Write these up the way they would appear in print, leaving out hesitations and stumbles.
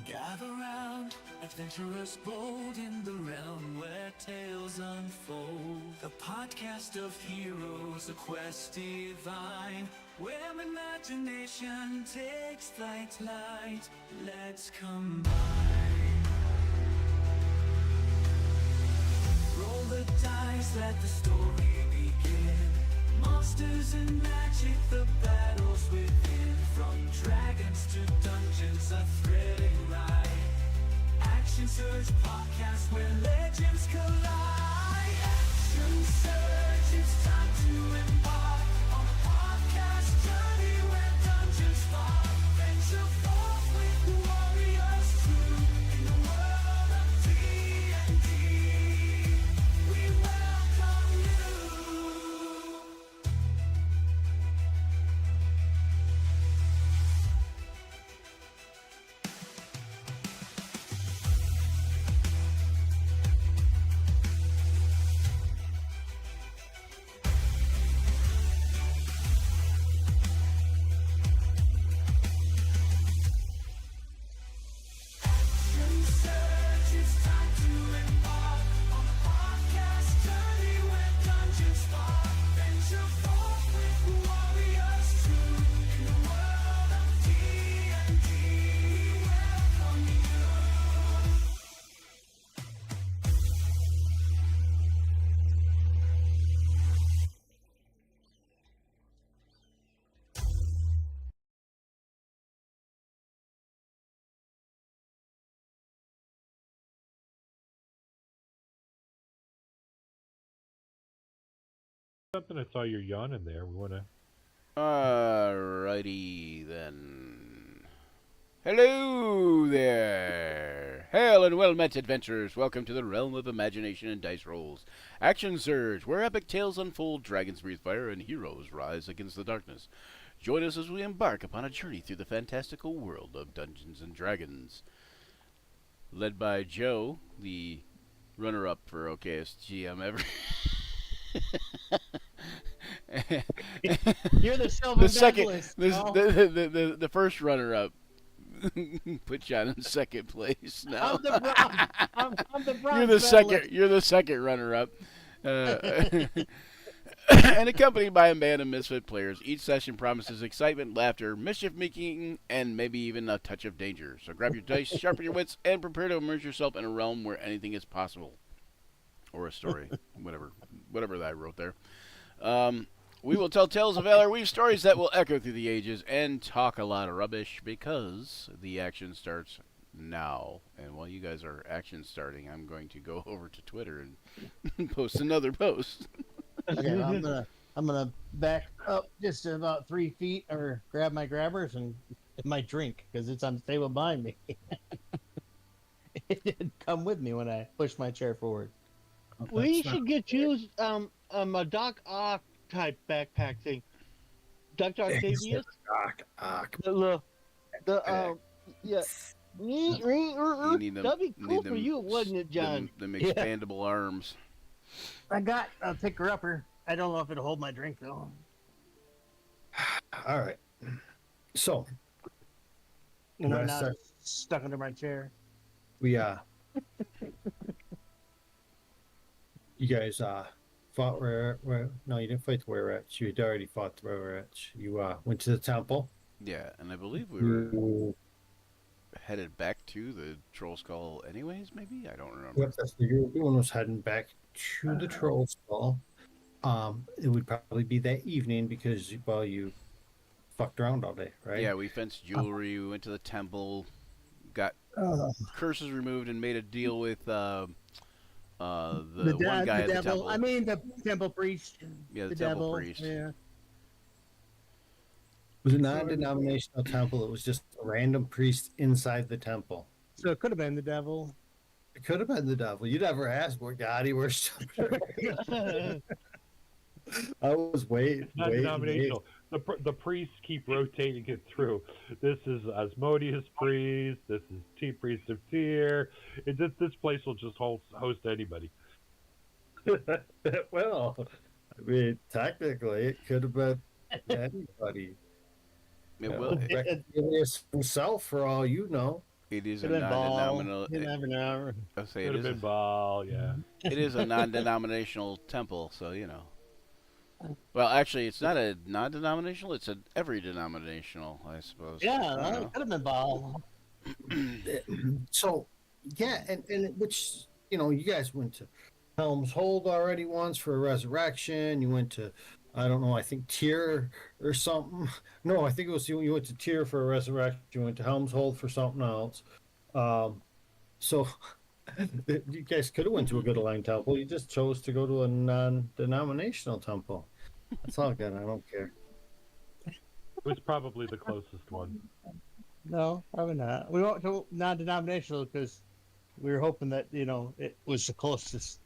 Gather round, adventurers bold in the realm where tales unfold. The podcast of heroes, a quest divine, where imagination takes flight. Let's combine. Roll the dice, let the story begin. Monsters and magic, the battles within. From dragons to dungeons, a thrilling ride. Action Surge podcast where legends collide. Action Surge, it's time to embark on a podcast journey where dungeons fall. Venture forth with warriors true in the world of D&D. We welcome you. Action Surge, it's time to embark on a podcast journey where dungeons fall. Venture forth with warriors true in the world of D&D. We welcome you. Something I saw you're yawning there. We want to. Alrighty then. Hello there! Hail and well met, adventurers! Welcome to the realm of imagination and dice rolls. Action Surge, where epic tales unfold, dragons breathe fire, and heroes rise against the darkness. Join us as we embark upon a journey through the fantastical world of Dungeons and Dragons. Led by Joe, the runner-up for OKS GM ever. You're the silver medalist. The first runner-up. Put John in second place now. I'm the bronze. I'm the bronze. You're the medalist. second. You're the second runner-up. And accompanied by a band of misfit players, each session promises excitement, laughter, mischief-making, and maybe even a touch of danger. So grab your dice, sharpen your wits, and prepare to immerse yourself in a realm where anything is possible. Or a story, whatever that I wrote there. We will tell tales of valor, weave stories that will echo through the ages, and talk a lot of rubbish because the action starts now. And while you guys are action starting, I'm going to go over to Twitter and post another post. Okay, well, I'm gonna back up just about 3 feet, or grab my grabbers and my drink because it's unstable behind me. It didn't come with me when I pushed my chair forward. We should get you a Doc Ock type backpack thing. Dr. Octavius? The yeah. You need them- That'd be you cool need for them- you, wouldn't it, John? Them expandable arms. I got a picker-upper. I don't know if it'll hold my drink though. All right. So And Wanna I'm not start? stuck under my chair. we you guys fought where no, you didn't fight the Were Rats. You had already fought the Were Rats. You went to the temple. Yeah, and I believe we were headed back to the Trollskull anyways, maybe? I don't remember. Yep, that's everyone was heading back to the Trollskull. It would probably be that evening because you fucked around all day, right? Yeah, we fenced jewelry, we went to the temple, got curses removed, and made a deal with the one guy at the devil. temple. I mean the temple priest. Yeah, the the temple devil. priest. Yeah. It was a non-denominational temple. It was just a random priest inside the temple. So it could have been the devil. It could have been the devil. You never asked what God he worshipped. I was waiting. Not denominational. The priests keep rotating it through. This is Asmodeus priest. This is Chief Priest of Tyr. This place will just host anybody. Well, I mean, technically, it could have been anybody. It will. Himself, for all you know. It is a Could have been ball. non-denominational. You never know. I'll say Could it have is. been ball, yeah. It is a non-denominational temple, so you know. Well, actually, it's not a non-denominational. It's an every denominational, I suppose. I Yeah, don't it know. could have been ball. So yeah, and which you guys went to Helm's Hold already once for a resurrection. You went to I don't know, I think Tyr or something. No, I think it was you went to Tyr for a resurrection. You went to Helm's Hold for something else. So you guys could have went to a good aligned temple. You just chose to go to a non-denominational temple. That's all good. I don't care. It was probably the closest one. No, probably not. We went to non-denominational because we were hoping that it was the closest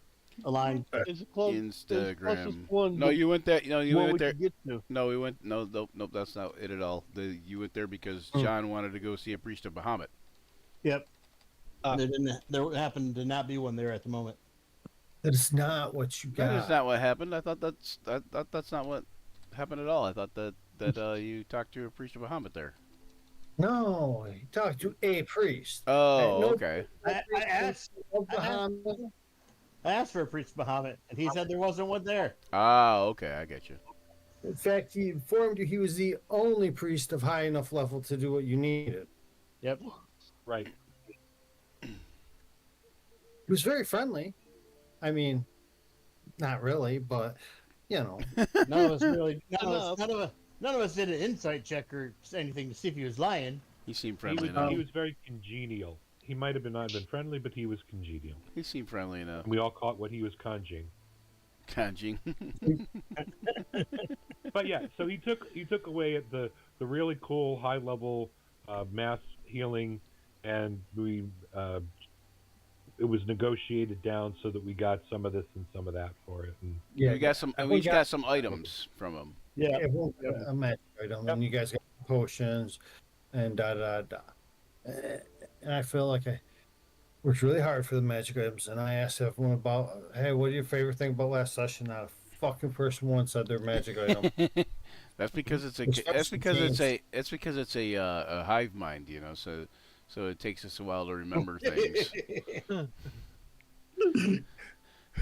aligned. It's a close. Instagram. One No, you went there. You know, you what went we there. could get to. No, we went. No, nope. That's not it at all. You went there because John wanted to go see a priest of Bahamut. Yep. There happened to not be one there at the moment. That is not what you got. That is not what happened. I thought that's not what happened at all. I thought that you talked to a priest of Bahamut there. No, you talked to a priest. Oh, No- okay. I asked for a priest Bahamut, and he said there wasn't one there. Ah, okay. I get you. In fact, he informed you he was the only priest of high enough level to do what you needed. Yep. Right. He was very friendly. I mean, not really, but None of us really. None of us did an insight check or anything to see if he was lying. He seemed He friendly was, enough. he was very congenial. He might have not been friendly, but he was congenial. He seemed friendly enough. And we all caught what he was conjuring. Kanjing. But yeah, so he took away the really cool high level mass healing, and we it was negotiated down so that we got some of this and some of that for it. And yeah, we got some. And we got some items from him. Yeah. everyone got a magic item, and you guys got potions, and and I feel like I worked really hard for the magic items, and I asked everyone about, hey, what are your favorite thing about last session? Not a fucking person once said their magic item. That's because it's a. Which That's because it's changed. a. It's because it's a hive mind, So it takes us a while to remember things.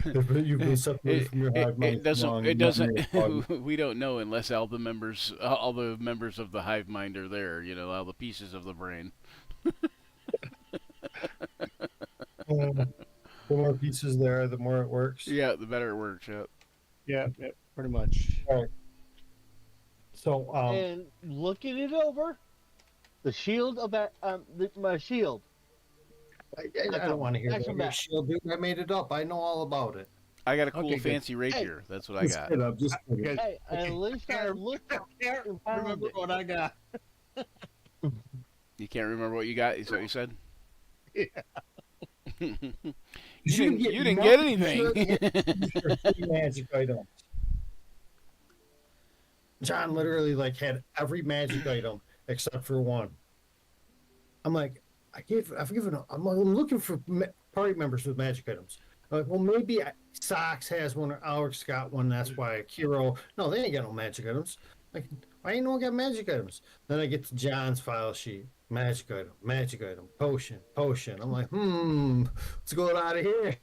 You've been separated from your hive mind It doesn't. long, It not in your doesn't. body. We don't know unless all the members of the hive mind are there. All the pieces of the brain. The more pieces there, the more it works. Yeah, the better it works. Yeah. Yeah, pretty much. So, And looking it over, the shield of that my shield. I don't want to hear Action about your back. shield, dude. I made it up. I know all about it. I got a cool Okay, good. fancy rapier. That's what I Just got. kidding, I'm just kidding. Good. Hey, at least I looked and found Remember it. what I got? You can't remember what you got? Is that what you said? Yeah. You didn't get anything. Magic item. John literally had every magic item except for one. I'm like, I'm looking for party members with magic items. I'm like, well, maybe Sox has one or Alex got one. That's why Kiro. No, they ain't got no magic items. Like, why ain't no one got magic items? Then I get to John's file sheet. Magic item, potion. I'm like, let's go out of here.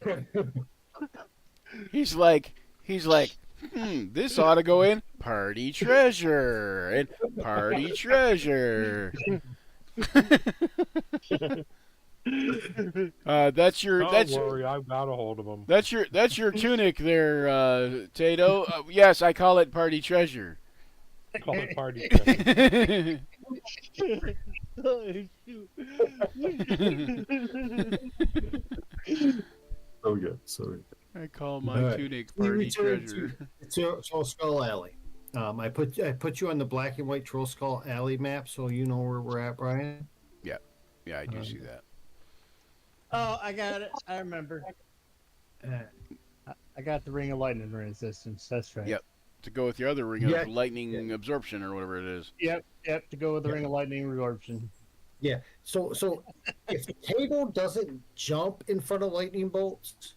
He's like, this ought to go in party treasure and party treasure. That's your. don't worry, I've got a hold of him. That's your tunic there, Tato. Yes, I call it party treasure. Call it party treasure. Oh, shoot. So good. I call my Alright. tunic We party return treasure. to Trollskull Alley. I put you on the black and white Trollskull Alley map, so you know where we're at, Brian. Yeah, I do see that. Oh, I got it. I remember. Uh, I got the Ring of Lightning resistance. That's right. Yep. To go with your other ring Yeah. of lightning absorption or whatever it is. Yep. To go with the Yeah. Ring of Lightning resorption. Yeah. So if Tato doesn't jump in front of lightning bolts,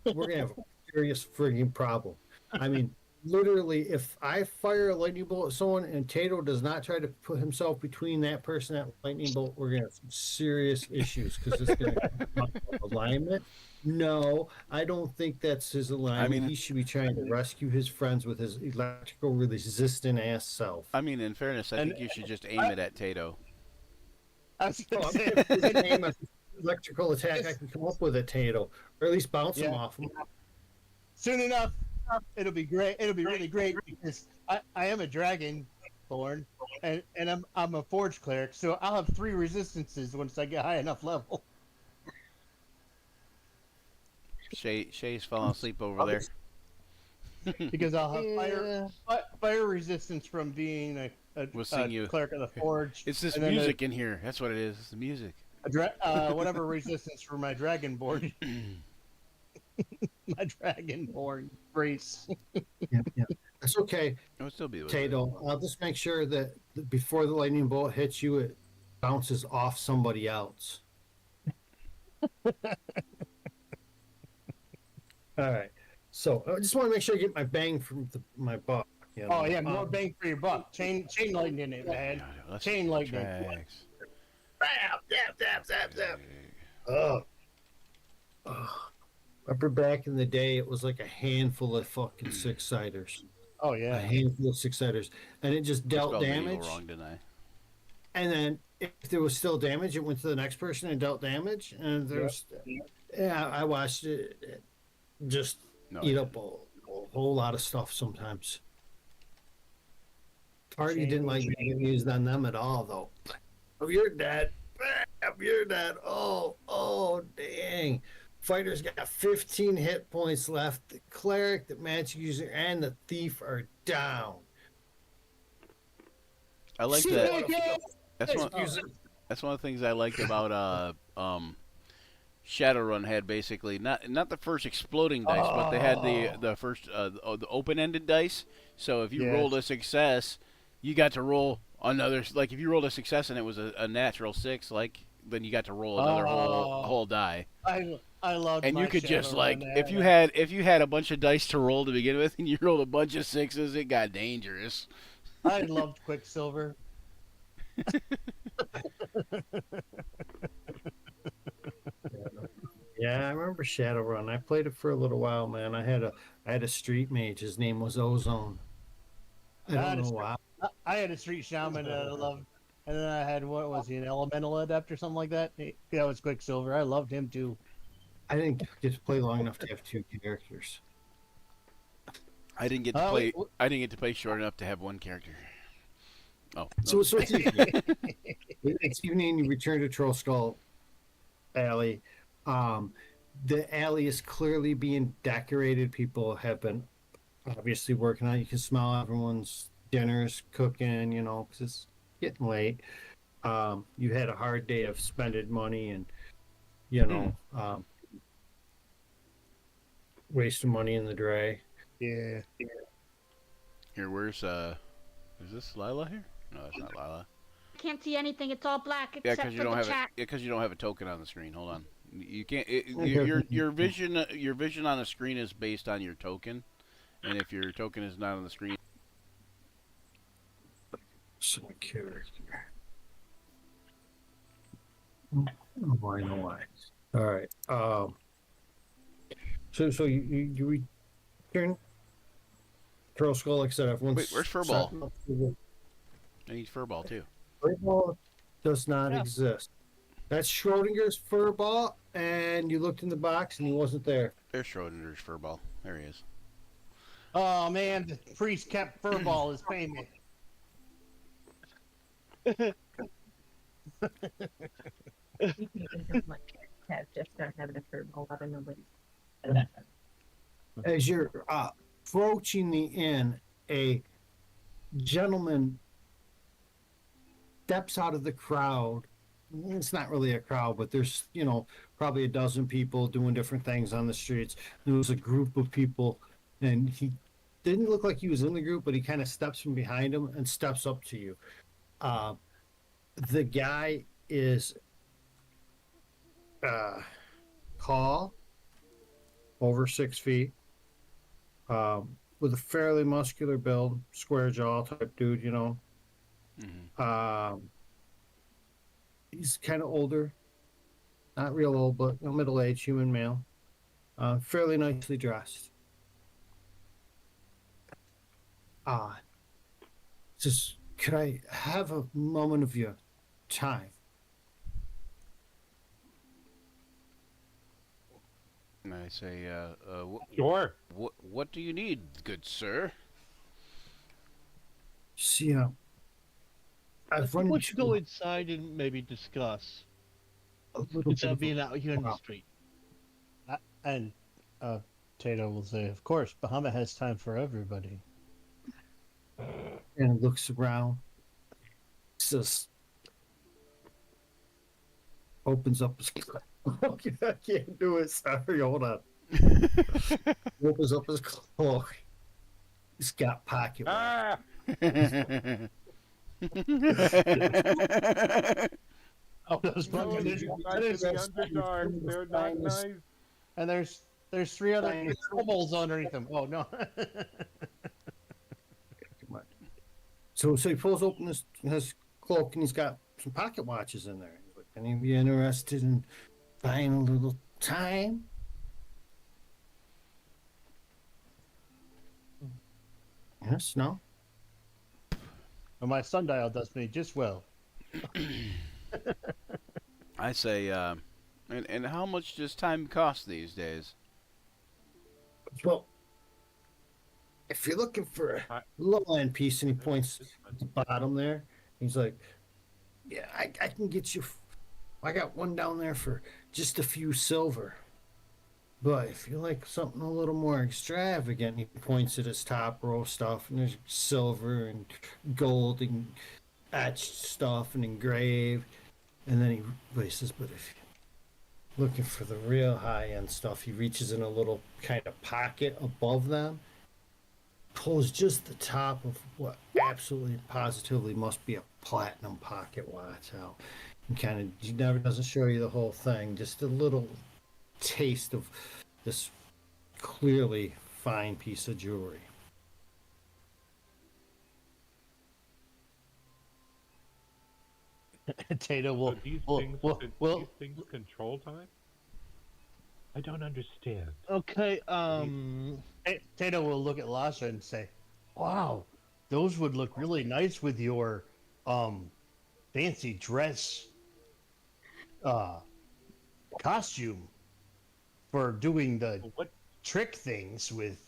we're gonna have a serious frigging problem. I mean, literally, if I fire a lightning bolt at someone and Tato does not try to put himself between that person and that lightning bolt, we're gonna have some serious issues because it's gonna alignment. No, I don't think that's his alignment. mean- He should be trying to rescue his friends with his electrical resistant ass self. I mean, in fairness, I And- think you should just aim it at Tato. I was Oh, gonna I'm say, gonna name a electrical attack I can come up with at Tato, or at least bounce him Yeah. off him. soon enough, it'll be great. It'll be really great because I am a dragonborn, and I'm a forge cleric, so I'll have 3 resistances once I get high enough level. Shay's falling asleep over there. Because I'll have fire resistance from being We'll sing you. cleric of the forge. It's this and then music in here. That's what it is. It's the music. whatever resistance for my dragonborn. My dragonborn race. Yeah. That's okay, It would still be with it. Tato. I'll just make sure that before the lightning bolt hits you, it bounces off somebody else. All right. So I just want to make sure I get my bang from my buck. You know? Oh yeah, more bang for your buck. Chain lightning it, man. God, let's Chain see lightning. tracks. Zap, zap, zap. Oh. Remember back in the day, it was like a handful of fucking 6-siders. Oh A yeah. handful of 6-siders. And it just dealt Spelled medieval damage. wrong, didn't I? And then if there was still damage, it went to the next person and dealt damage. And there's, yeah, I watched it just No. eat up a whole lot of stuff sometimes. Party didn't like being used on them at all, though. Oh, you're dead. Bam, you're dead. Oh, dang. Fighters got 15 hit points left. The cleric, the magic user, and the thief are down. I like See that. that? That's one. That's one of the things I liked about Shadowrun had basically not the first exploding dice, but they had the first the open-ended dice. So if you Yes. rolled a success, you got to roll another. Like if you rolled a success and it was a natural 6, like then you got to roll another whole die. I love. And you could just like if you had a bunch of dice to roll to begin with and you rolled a bunch of 6s, it got dangerous. I loved Quicksilver. Yeah, I remember Shadowrun. I played it for a little while, man. I had a street mage. His name was Ozone. I don't know why. I had a street shaman that I loved, and then I had what was he, an elemental adept or something like that? That was Quicksilver. I loved him too. I didn't get to play long enough to have 2 characters. I didn't get to play. I didn't get to play short enough to have one character. Oh, So it's evening. You return to Trollskull Alley. The alley is clearly being decorated. People have been obviously working on it. You can smell everyone's dinners cooking, you know, because it's getting late. You had a hard day of spending money and, you know, wasting money in the dray. Yeah. here, where's is this Lila here? No, that's not Lila. Can't see anything. It's all black Yeah, except because for you don't the have chat. because you don't have a token on the screen. Hold on, you can't. Your vision on a screen is based on your token, and if your token is not on the screen, So character. Oh, I know why. All right. So you return Trollskull, like I said, everyone's Wait, where's Furball? I need Furball too. Furball does not exist. That's Schrodinger's Furball, and you looked in the box and he wasn't there. There's Schrodinger's Furball. There he is. Oh man, the priest kept furball his payment. Just don't have the furball. I don't know what. As you're approaching the inn, a gentleman steps out of the crowd. It's not really a crowd, but there's, you know, probably a dozen people doing different things on the streets. There was a group of people, and he didn't look like he was in the group, but he kind of steps from behind him and steps up to you. The guy is tall, over 6 feet. with a fairly muscular build, square jaw type dude, Mm-hmm. He's kind of older, not real old, but middle-aged human male. Fairly nicely dressed. Just could I have a moment of your time? And I say, Sure. what do you need, good sir? See, I I've think run we should go into inside and maybe discuss a little instead bit of of being out here in the wow. street. And Tato will say, "Of course, Bahama has time for everybody." And looks around. Just opens up his. Okay, I can't do it. Sorry, hold on. Opens up his cloak. He's got pocket watch. Ah! Oh, those No, fucking these guys in the Underdark, they're not nice. and there's three other Finest- kobolds underneath them. Oh no! Come on. So he pulls open his cloak and he's got some pocket watches in there. He's like, any of you interested in buying a little time? Yes, no? Well, my sundial does me just well. I say, and how much does time cost these days? Well, if you're looking for a low end piece, and he points at the bottom there, he's like, yeah, I can get you. I got one down there for just a few silver. But if you like something a little more extravagant, he points at his top row stuff, and there's silver and gold and etched stuff and engraved. And then he says, but if you're looking for the real high end stuff, he reaches in a little kind of pocket above them, pulls just the top of what absolutely positively must be a platinum pocket watch out. And kind of, he never doesn't show you the whole thing, just a little taste of this clearly fine piece of jewelry. Tato So these will things control time? I don't understand. Okay, Tato will look at Lasha and say, "Wow, those would look really nice with your fancy dress costume for doing the What? trick things with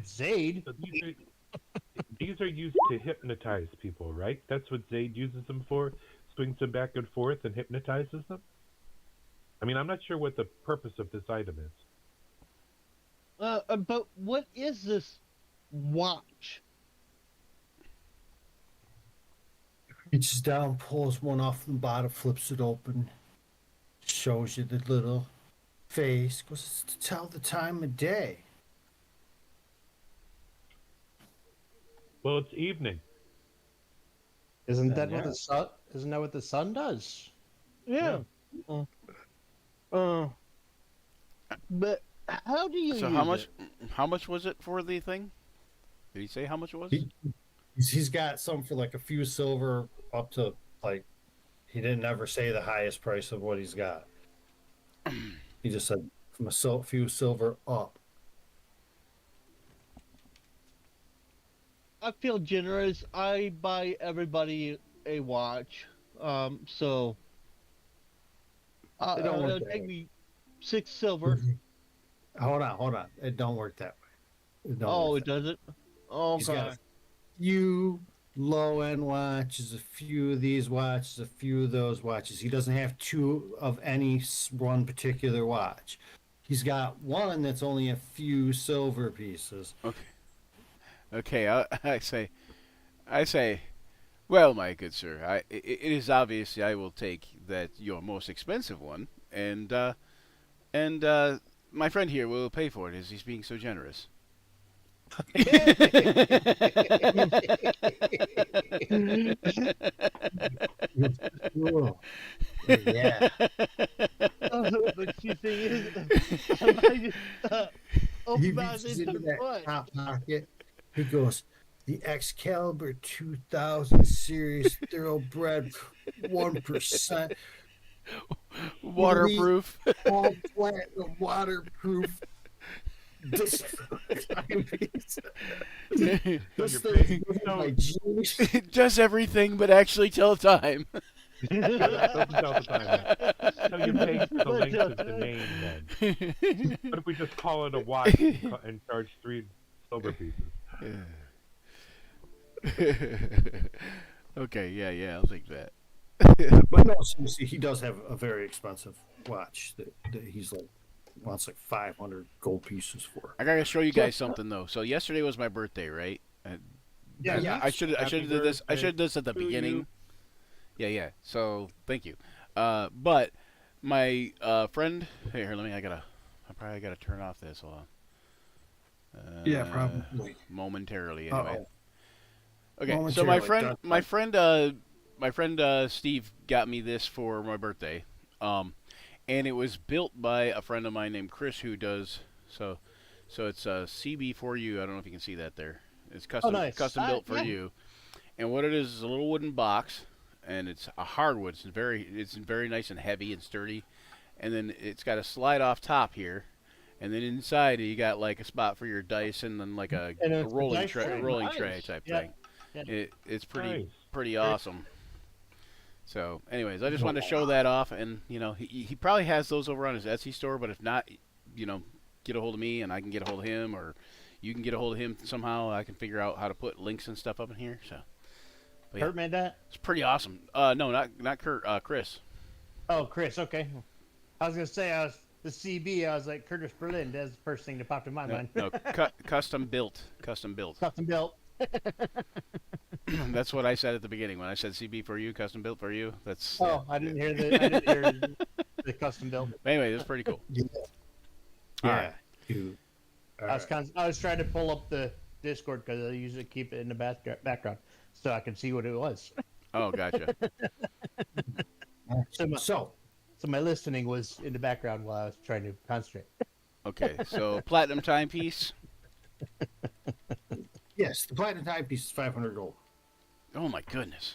Zaid." So these are used to hypnotize people, right? That's what Zaid uses them for. Swings them back and forth and hypnotizes them. I mean, I'm not sure what the purpose of this item is. but what is this watch? Reaches down, pulls one off the bottom, flips it open, shows you the little face, goes, it's to tell the time of day. Well, it's evening. Isn't that Yeah. what the sun? Isn't that what the sun does? Yeah. But how do you So use how much was it for the thing? Did he say how much it was? He's got some for like a few silver up to like, he didn't ever say the highest price of what he's got. He just said from a few silver up. I feel generous. I buy everybody a watch. So They don't work it'll that take way. me 6 silver. Hold on. It don't work that way. It don't Oh, work it doesn't? Oh, He's got God. a few low-end watches, a few of these watches, a few of those watches. He doesn't have two of any one particular watch. He's got one that's only a few silver pieces. Okay, I say, well, my good sir, it is obvious I will take that your most expensive one, and my friend here will pay for it as he's being so generous. Cool. Yeah. The but the thing is, I might just He open my eyes reaches and into turn that front. top pocket. He goes, the Excalibur 2000 series thoroughbred 1%. Waterproof. All platinum waterproof. This timepiece. This your thing's page. with So- my jeans. It does everything but actually tell time. Doesn't tell the time. So you pay for the length of the name then. What if we just call it a watch and charge 3 silver pieces? Okay, yeah, I'll take that. But no, seriously, he does have a very expensive watch that he's like wants like 500 gold pieces for. I gotta show you guys something though. So yesterday was my birthday, right? Yeah. I should have did this. I should have did this at the to beginning. Yeah. So thank you. But my friend here, I probably gotta turn off this. Hold on. Yeah, probably. Momentarily, anyway. Uh-oh. Okay, so my Momentarily, friend Steve got me this for my birthday, and it was built by a friend of mine named Chris who does so it's CB4U. I don't know if you can see that there. It's custom custom built for you, and what it is a little wooden box, and it's a hardwood. It's very nice and heavy and sturdy, and then it's got a slide off top here. And then inside you got like a spot for your dice and then like a rolling tray type thing. Yeah. It's Nice. pretty awesome. So, anyways, I just wanted to show that off, and he probably has those over on his Etsy store. But if not, get a hold of me and I can get a hold of him, or you can get a hold of him somehow. I can figure out how to put links and stuff up in here. So, but Kurt made that? it's pretty awesome. No, not Kurt. Chris. Oh, Chris. Okay. I was gonna say the CB. I was like Curtis Berlin. That's the first thing that popped in my mind. No, custom built. Custom built. Custom built. That's what I said at the beginning when I said CB for you, custom built for you. That's Oh, I didn't hear the custom built. But anyway, it's pretty cool. Yeah. All right. Dude. I was trying to pull up the Discord because I usually keep it in the background so I could see what it was. Oh, gotcha. So my listening was in the background while I was trying to concentrate. Okay, so platinum timepiece. Yes, the platinum timepiece is 500 gold. Oh my goodness.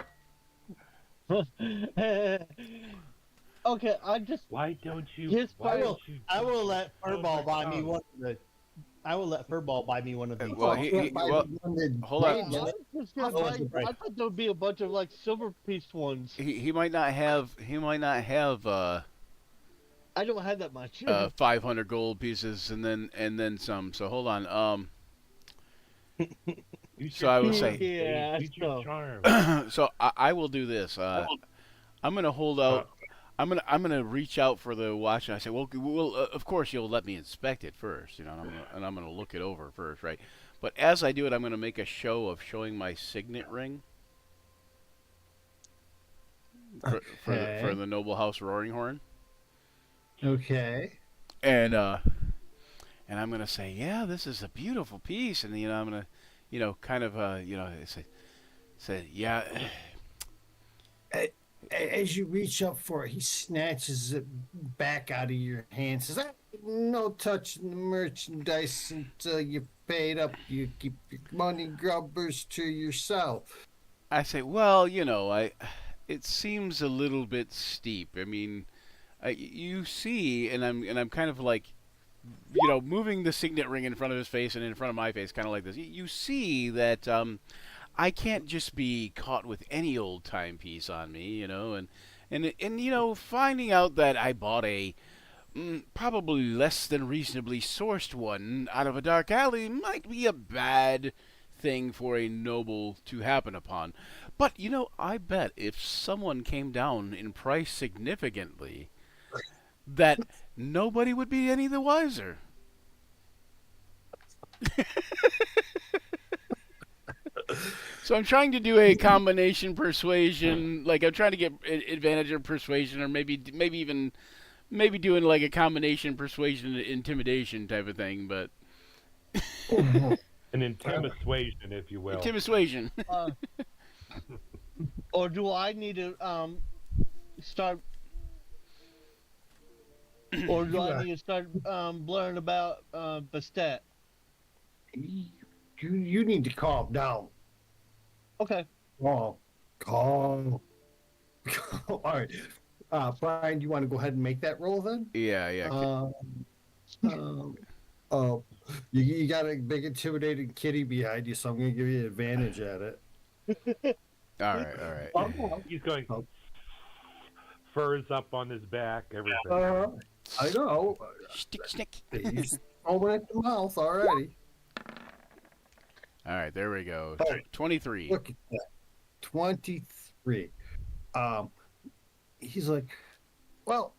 Okay, I just Why don't you? His why file- don't you I will let Oh Furball my buy me God. one of the. I will let Furball buy me one of these. Well, hold on. I was just gonna Oh, buy- right. I thought there would be a bunch of like silver piece ones. He might not have I don't have that much. 500 gold pieces and then some. So hold on. use So your I would charm, say- Dave, Yeah, use your so- charm. So I will do this. I'm gonna hold out. I'm gonna reach out for the watch, and I say, well, of course you'll let me inspect it first, and I'm gonna look it over first, right? But as I do it, I'm gonna make a show of showing my signet ring for the Noble House Roaring Horn, Okay. and I'm gonna say, yeah, this is a beautiful piece, and I'm gonna, kind of, say, yeah. As you reach up for it, he snatches it back out of your hand. Says, "No touching the merchandise until you paid up. You keep your money grubbers to yourself." I say, well, it seems a little bit steep. I mean, you see, and I'm kind of like, moving the signet ring in front of his face and in front of my face, kind of like this. You see that I can't just be caught with any old timepiece on me, and finding out that I bought a probably less than reasonably sourced one out of a dark alley might be a bad thing for a noble to happen upon. But, I bet if someone came down in price significantly, that nobody would be any the wiser. So I'm trying to do a combination persuasion, like I'm trying to get advantage of persuasion, or maybe doing like a combination persuasion and intimidation type of thing, but An intimidation, if you will. intimidation. Or do I need to start? Or do I need to start blurring about Bastet? You need to calm down. Okay. Calm. All right. Brian, do you want to go ahead and make that roll then? Yeah. You got a big intimidating kitty behind you, so I'm going to give you an advantage at it. All right. He's going furs up on his back, everything. I know. Stick. He's foaming at the mouth already. All right, there we go. All right. 23. Look at that. 23. He's like, well,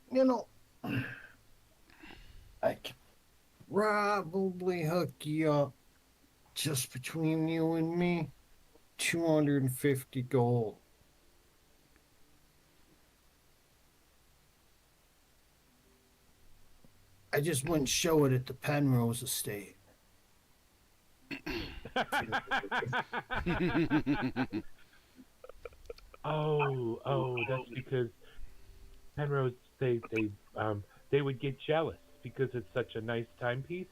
I could probably hook you up just between you and me. 250 gold. I just wouldn't show it at the Penrose estate. Oh, that's because Penrose they would get jealous because it's such a nice timepiece.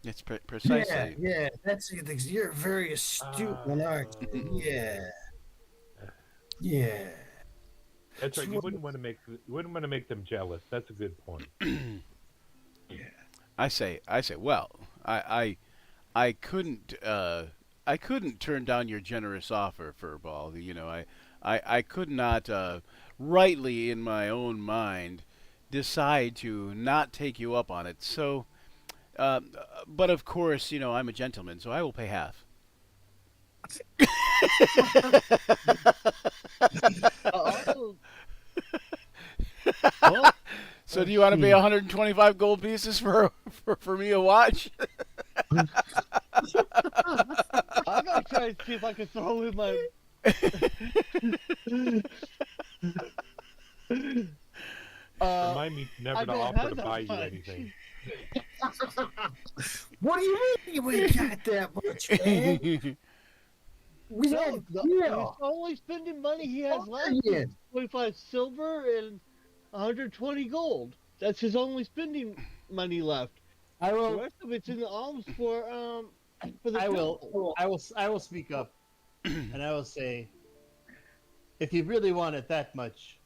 It's precisely. Yeah, that's it. You're a very astute one, aren't you? Yeah. That's right. You wouldn't want to make them jealous. That's a good point. Yeah. I say. Well, I couldn't turn down your generous offer, Furball. You know, I could not rightly in my own mind decide to not take you up on it. So, but of course, I'm a gentleman, so I will pay half. Well, So do you want to pay 125 gold pieces for me a watch? I'm gonna try to see if I can throw in my. Remind me never I to don't offer have to that buy you much. anything. What do you mean you ain't got that much, man? We No, had he's only spending money he has left. Yeah. 25 silver and 120 gold. That's his only spending money left. I The will. rest of it's in the alms for the I temple. will. I will speak up, and I will say, if you really want it that much,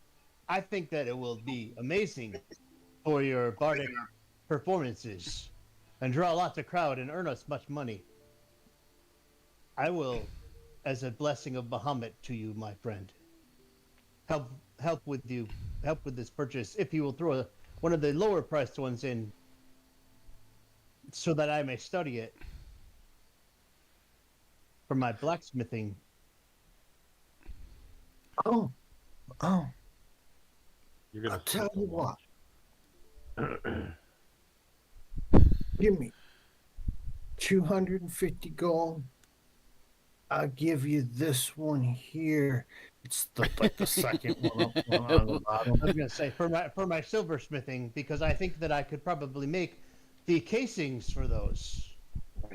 I think that it will be amazing for your bardic performances, and draw lots of crowd and earn us much money. I will, as a blessing of Bahamut to you, my friend, help with this purchase if you will throw one of the lower priced ones in, so that I may study it for my blacksmithing. Oh. You're gonna I'll tell flip you the what. watch. Give me 250 gold. I'll give you this one here. It's like the second one up one on the bottom. I was gonna say for my silversmithing, because I think that I could probably make the casings for those.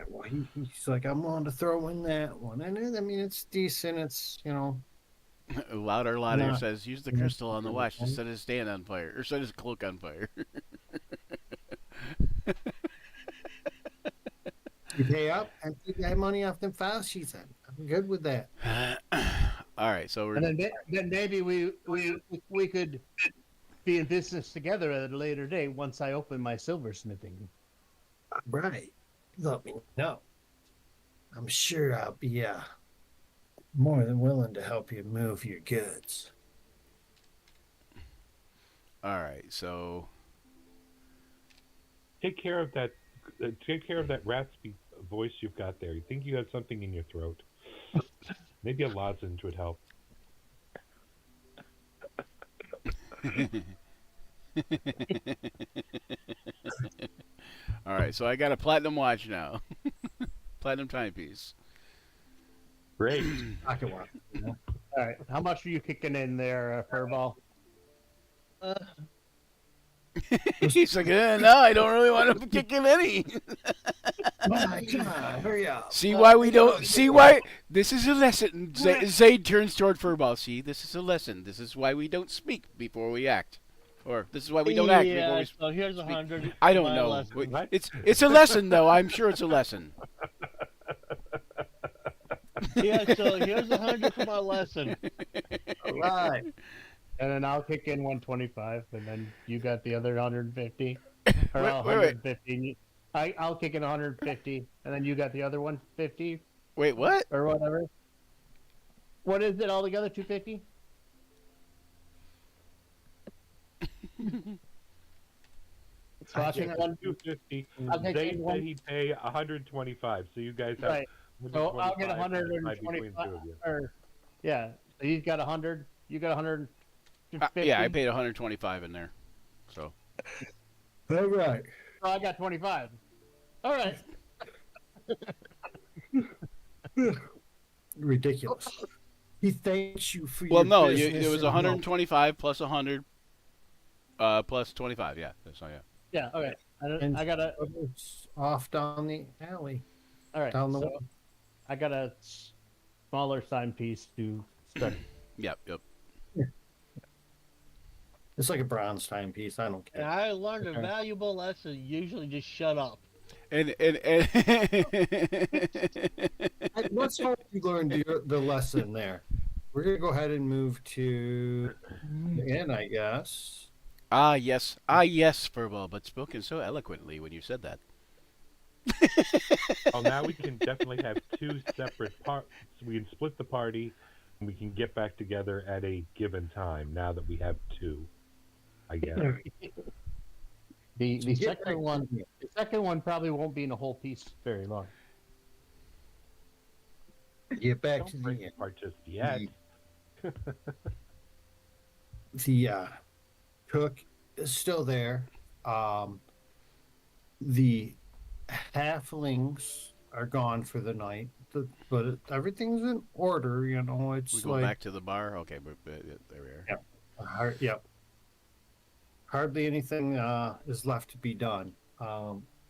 Well, he's like, I'm willing to throw in that one, and it's decent. It's Louder Nah. says, use the crystal on the watch to set his stand on fire, or set his cloak on fire. you pay up and take that money off them file sheets. I'm good with that. All right, so we're And then maybe we could be in business together at a later date once I open my silversmithing. Right. Let me know. I'm sure I'll be more than willing to help you move your goods. all right. So Take care of that. Take care of that raspy voice you've got there. You think you have something in your throat? Maybe a lozenge would help. all right, so I got a platinum watch now, platinum timepiece. Great. Pocket watch. All right, how much are you kicking in there, Furball? He's like, no, I don't really want to kick in any. Come on, hurry up. See why we don't. See why this is a lesson. Zayd turns toward Furball. See, this is a lesson. This is why we don't speak before we act. Or this is why we don't act. We Yeah, always so here's speak. 100. I don't my know. lesson. What? It's a lesson, though. I'm sure it's a lesson. Yeah, so here's 100 for my lesson. All right. And then I'll kick in 125, and then you got the other 150. Or Wait, I'll wait. 150. I'll kick in 150, and then you got the other 150 Wait, what? or whatever. What is it altogether? 250? So I'll kick one. 250. I'll take They in one- said he'd pay 125. So you guys have Right. So I'll get 125 between the 125. two of you. Or, yeah. So he's got 100. You got 150. Yeah, I paid 125 in there. So All right. So I got 25. All right. Ridiculous. He thanks you for well, your no, business it was and 125 plus 100 plus 25. Yeah, so yeah. Yeah. Okay. And I got a. it's off down the alley. All right. Down the So I got a smaller sign piece to study. Yep. It's like a bronze timepiece. I don't And care. I learned a valuable lesson. Usually just shut up. And Let's hope you learned the lesson there. We're gonna go ahead and move to the end, I guess. yes, Furball, but spoken so eloquently when you said that. Well, now we can definitely have two separate parts. We can split the party, and we can get back together at a given time. Now that we have two, I guess. The Get second back one. to me. The second one probably won't be in a whole piece very long. Get back Don't to break the end. apart just yet. The cook is still there. The halflings are gone for the night, but everything's in order. You know, We it's go like back to the bar. Okay, but there we are. Yep. Hardly anything is left to be done.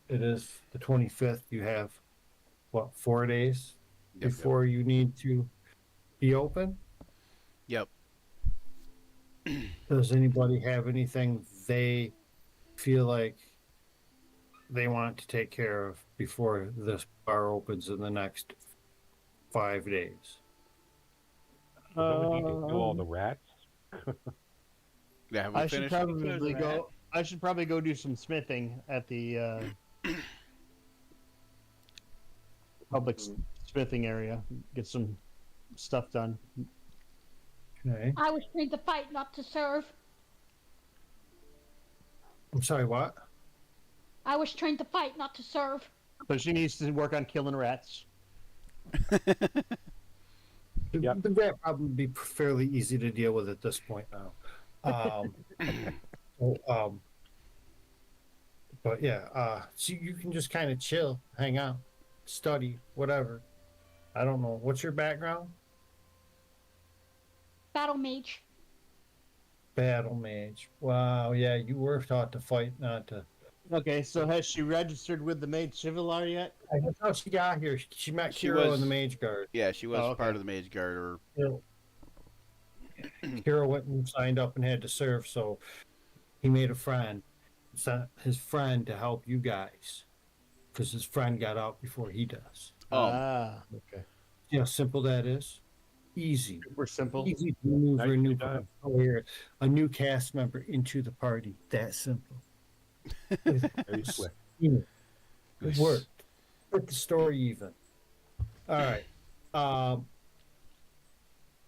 It is the 25th. You have, 4 days Yep, before you need to be open? Yep. Does anybody have anything they feel like they want to take care of before this bar opens in the next 5 days? Don't we need to kill all the rats? Yeah, have we I should finished? probably go. I should probably go do some smithing at the public smithing area. Get some stuff done. Okay. I was trained to fight, not to serve. I'm sorry, what? I was trained to fight, not to serve. So she needs to work on killing rats. Yep. The rat problem would be fairly easy to deal with at this point now. But yeah, so you can just kind of chill, hang out, study, whatever. I don't know. What's your background? Battle mage. Battle mage. Wow, yeah, you were taught to fight, not to. Okay, so has she registered with the Maid Chivalry yet? That's how she got here. She met She Kiro was- in the Mage Guard. Yeah, she was Oh, okay. part of the Mage Guard. Or Kiro went and signed up and had to serve, so he made a friend, sent his friend to help you guys, because his friend got out before he does. Okay. You know how simple that is? Easy. Super simple. Easy to maneuver a Nicely new done. player, a new cast member into the party. That simple. Very swift. It worked. Put the story even. All right.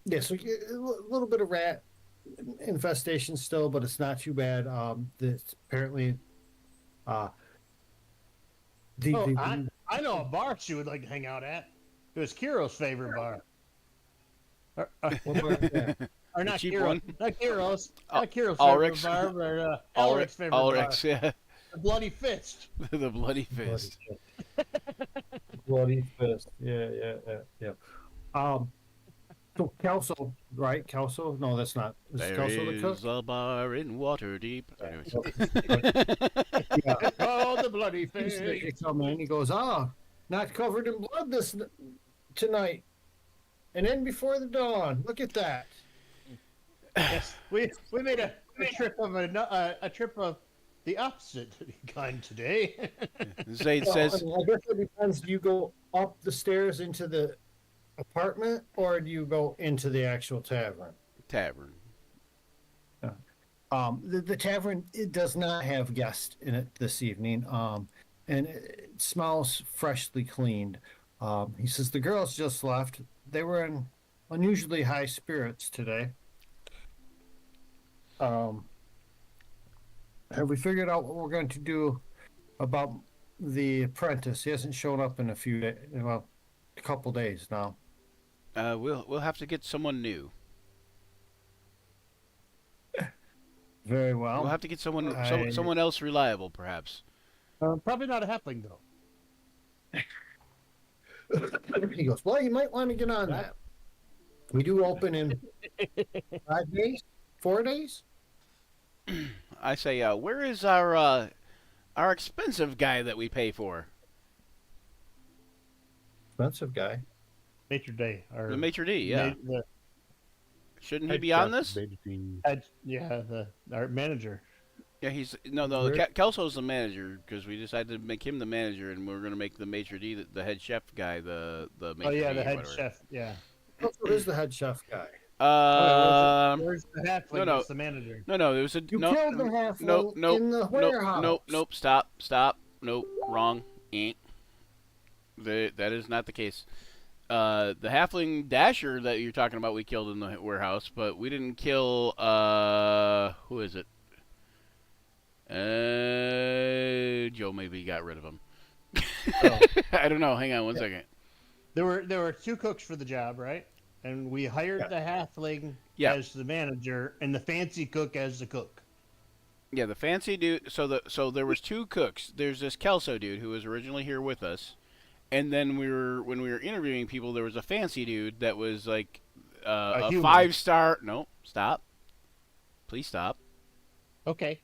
Yeah, so a little bit of rat infestation still, but it's not too bad. This apparently, I know a bar she would like to hang out at. It was Kiro's favorite bar. what about that? Or not cheap Kiro. one? Not Kiro's. Not Kiro's Ulrich's. favorite bar, but Ulrich's favorite Ulrich's, bar. yeah. The Bloody Fist. The Bloody Fist. Bloody fist. Yeah. So Kelso, right? Kelso? No, that's not. Is There Kelso the cook? is a bar in Waterdeep. Anyways. Yeah. Oh, the Bloody He's Fist. they come in, he goes, not covered in blood tonight. And then before the dawn, look at that. Yes, we made a trip of the opposite kind today. Zayd Well, says, I guess it depends. Do you go up the stairs into the apartment, or do you go into the actual tavern? tavern. The tavern, it does not have guests in it this evening, and it smells freshly cleaned. He says the girls just left. They were in unusually high spirits today. Have we figured out what we're going to do about the apprentice? He hasn't shown up in a few days, well, a couple days now. We'll have to get someone new. Very well. We'll have to get someone else reliable, perhaps. Probably not a halfling though. He goes, well, you might want to get on that. We do open in 5 days, 4 days. I say, where is our expensive guy that we pay for? Expensive guy. Maitre d', or The maitre d', yeah. the Shouldn't he be on this? our manager. Yeah, he's no. Kelso's the manager because we decided to make him the manager, and we're gonna make the maitre d' the head chef guy the maitre Oh yeah, d' the or head whatever. chef. Yeah. Also, is the head chef guy. Where's the halfling? no, no. That's the manager. No, it was a You no. killed the halfling No, in the warehouse. Nope. Stop. Nope, wrong. That is not the case. The halfling Dasher that you're talking about, we killed in the warehouse, but we didn't kill. Who is it? Joe maybe got rid of him. Oh. I don't know. Hang on one second. There were 2 cooks for the job, right? And we hired the halfling as the manager and the fancy cook as the cook. Yeah, the fancy dude. So there was 2 cooks. There's this Kelso dude who was originally here with us, and then when we were interviewing people, there was a fancy dude that was like a 5-star. No, stop. Please stop. Okay.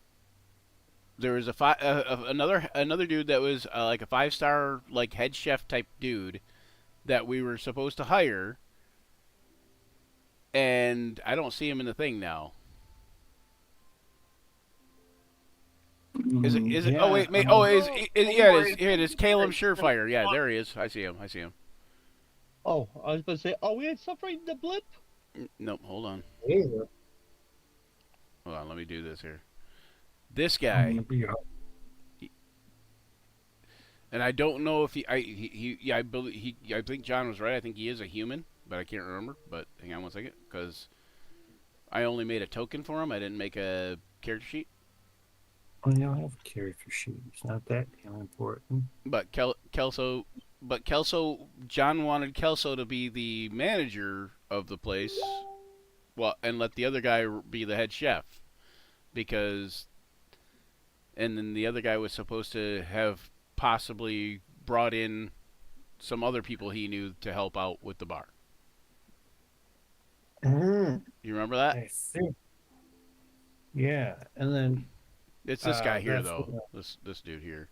There was another dude that was like a 5-star like head chef type dude that we were supposed to hire, and I don't see him in the thing now. Is it? Yeah. Oh wait, yeah, it is. Caleb Surefire. Yeah, there he is. I see him. Oh, I was going to say, we had suffering the blip? Nope. Hold on. Either. Hold on. Let me do this here. This guy. And I don't know if I think John was right. I think he is a human, but I can't remember. But hang on one second, because I only made a token for him. I didn't make a character sheet. Well, you don't have a character sheet. It's not that important. But Kelso, John wanted Kelso to be the manager of the place, well, and let the other guy be the head chef, because, and then the other guy was supposed to have possibly brought in some other people he knew to help out with the bar. Mm-hmm. You remember that? I see. Yeah, and then It's this guy here, though. This dude here.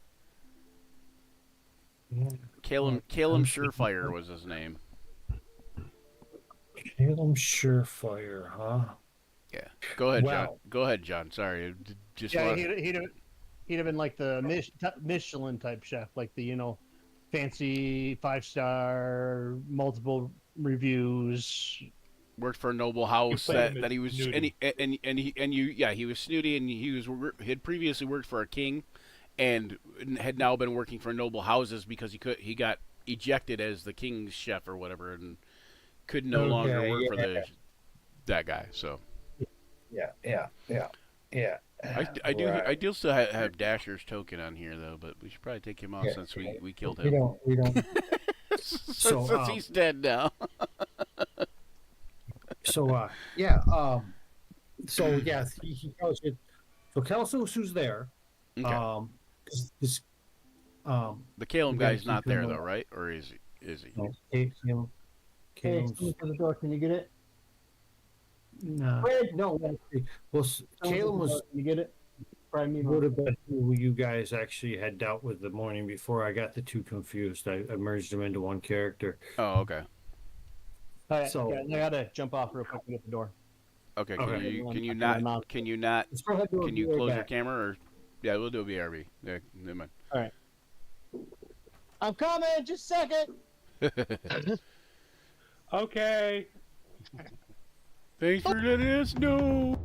Yeah. Caleb Surefire was his name. Caleb Surefire, huh? Yeah. Go ahead, Wow. John. Go ahead, John. Sorry. Just Yeah, wanted- he'd have been like the Michelin type chef, like the fancy 5-star, multiple reviews. worked for a noble house You played him that he as was snooty. he was snooty, and he had previously worked for a king, and had now been working for noble houses because he got ejected as the king's chef or whatever, and could no longer work for that guy. So Yeah. I do still have Dasher's token on here though, but we should probably take him off since we killed him. We don't. since he's dead now. So he tells you. So Kelso's who's there. Okay. The Caleb you guy's guys not keep there him though, alive. right? Or is he? Hey, Caleb's, excuse me for the door. Can you get it? no. Fred, No. Well, Caleb was. Can you get it? Probably me. Would have been who you guys actually had dealt with the morning before. I got the two confused. I merged them into one character. Oh, okay. All right, So- I gotta jump off real quick and get the door. Okay. Okay. Can you I not? cannot- Can you not? Let's go ahead and do a Can you BRB close your back. camera or? Yeah, we'll do a BRB. Yeah, never mind. I'm coming. Just a second. Okay. Thanks for letting us know.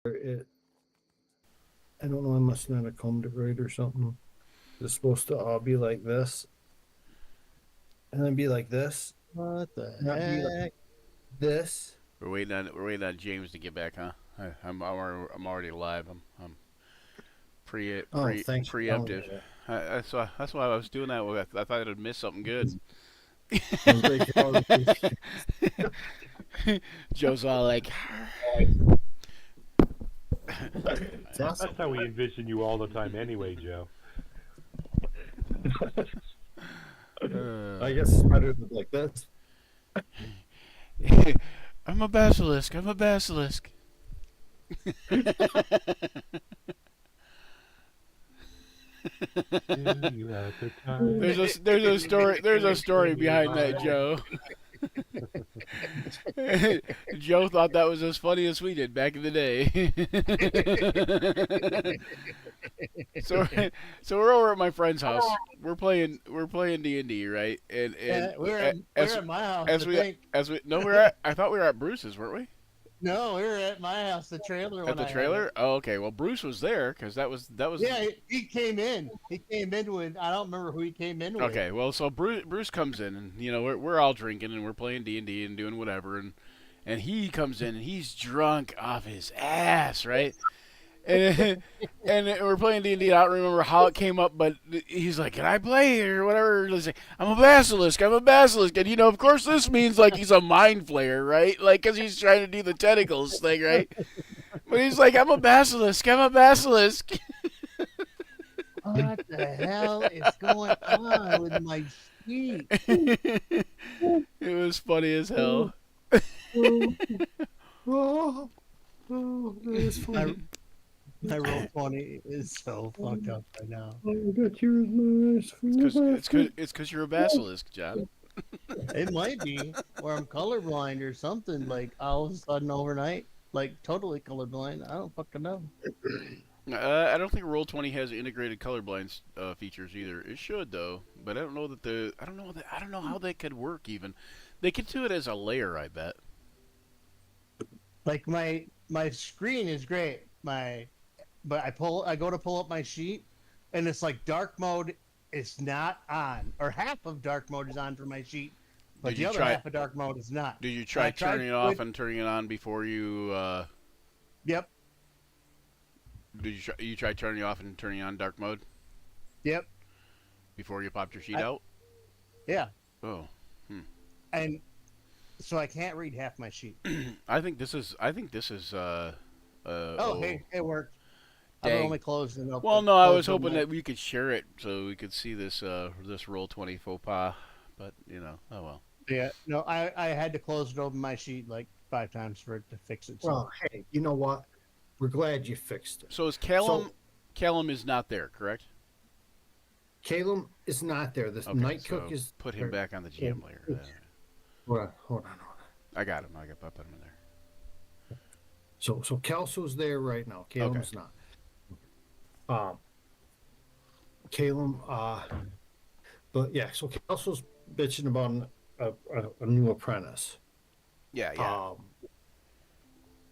it. I don't know. I must not have combed it right or something. It's supposed to all be like this, and then be like this. What the Not be heck? like this. We're waiting on James to get back, huh? I'm already live. I'm Thanks for telling me preemptive. that. That's why I was doing that. I thought I'd miss something good. I was like, Joe's all like, That's how we envision you all the time, anyway, Joe. I guess it's better than like this. I'm a basilisk. I'm a basilisk. There's a story behind that, Joe. Joe thought that was as funny as we did back in the day. so we're over at my friend's house. We're playing D&D, right? And Yeah, we're at my house. I thought we were at Bruce's, weren't we? No, we were at my house, the trailer. At the trailer? Oh, okay. Well, Bruce was there because that was. Yeah, he came in. He came in with. I don't remember who he came in with. Okay, well, so Bruce comes in, and we're all drinking and we're playing D&D and doing whatever, and he comes in and he's drunk off his ass, right? And we're playing D&D. I don't remember how it came up, but he's like, "Can I play?" or whatever. He's like, I'm a basilisk, and of course, this means like he's a mind flayer, right? Like, because he's trying to do the tentacles thing, right? But he's like, I'm a basilisk. What the hell is going on with my sheet? It was funny as hell. That's funny. My roll 20 is so fucked up right now. I got yours, nice. It's because you're a basilisk, John. It might be, or I'm colorblind or something. Like all of a sudden overnight, like totally colorblind. I don't fucking know. I don't think Roll20 has integrated colorblind features either. It should though, but I don't know how that could work. Even they could do it as a layer. I bet. Like my screen is great. But I go to pull up my sheet, and it's like dark mode is not on, or half of dark mode is on for my sheet, but the other half of dark mode is not. Did you try turning it off and turning it on before you? Yep. Did you try turning off and turning on dark mode? Yep. Before you popped your sheet out? Yeah. Oh. And so I can't read half my sheet. I think this is. Hey, it worked. Dang. I've only closed it up. Well, no, I was hoping that we could share it so we could see this Roll20 faux pas, but oh well. Yeah, no, I had to close it over my sheet like 5 times for it to fix it. So. Well, hey, you know what? We're glad you fixed it. So is Callum? Callum is not there, correct? Callum is not there. This night cook is. Put him back on the GM layer. Hold on. I got him. I put him in there. So Kelso's there right now. Callum's not. Calum, but yeah, so Kelso's bitching about a new apprentice. Yeah.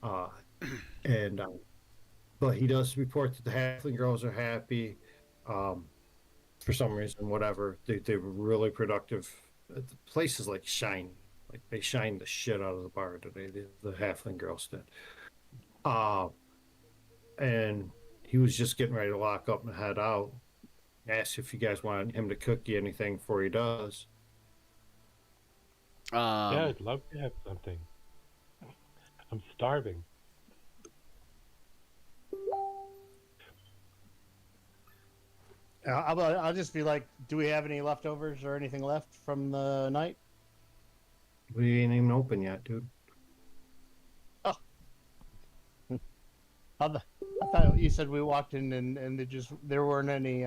But he does report that the halfling girls are happy. For some reason, whatever, they were really productive. The place is like shiny. Like they shined the shit out of the bar today. The halfling girls did. And he was just getting ready to lock up and head out. Asked if you guys wanted him to cook you anything before he does. Yeah, I'd love to have something. I'm starving. I'll just be like, do we have any leftovers or anything left from the night? We ain't even open yet, dude. Oh. I thought you said we walked in and there weren't any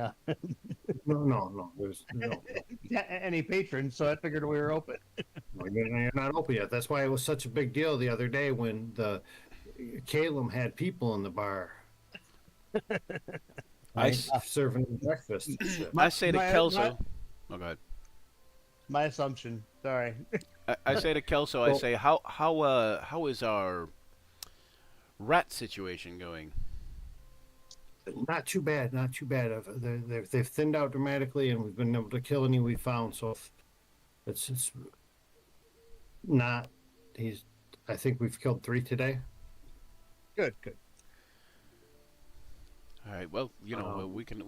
No. There's no. any patrons, so I figured we were open. You're not open yet. That's why it was such a big deal the other day when Calum had people in the bar. Serving breakfast. And shit. I say to Kelso. Oh, go ahead. My assumption. Sorry. I say to Kelso, I say, how is our rat situation going? Not too bad, not too bad. They've thinned out dramatically, and we've been able to kill any we found. So it's not. He's. I think we've killed 3 today. Good, good. All right. Well, we can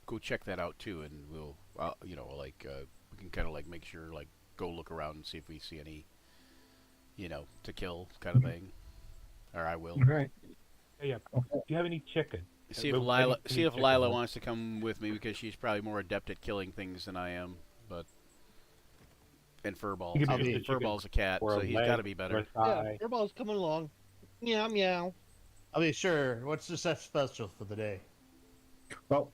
go check that out too, and we'll we can kind of like make sure like go look around and see if we see any to kill kind of thing, or I will. All right. Hey, yeah. Do you have any chicken? See if Lila wants to come with me because she's probably more adept at killing things than I am, but. And Furball. You can be just a Furball's a cat, or so a he's leg got to be or better. a Yeah, thigh. Furball's coming along. Meow meow. I'll be sure. What's the special for the day? Well,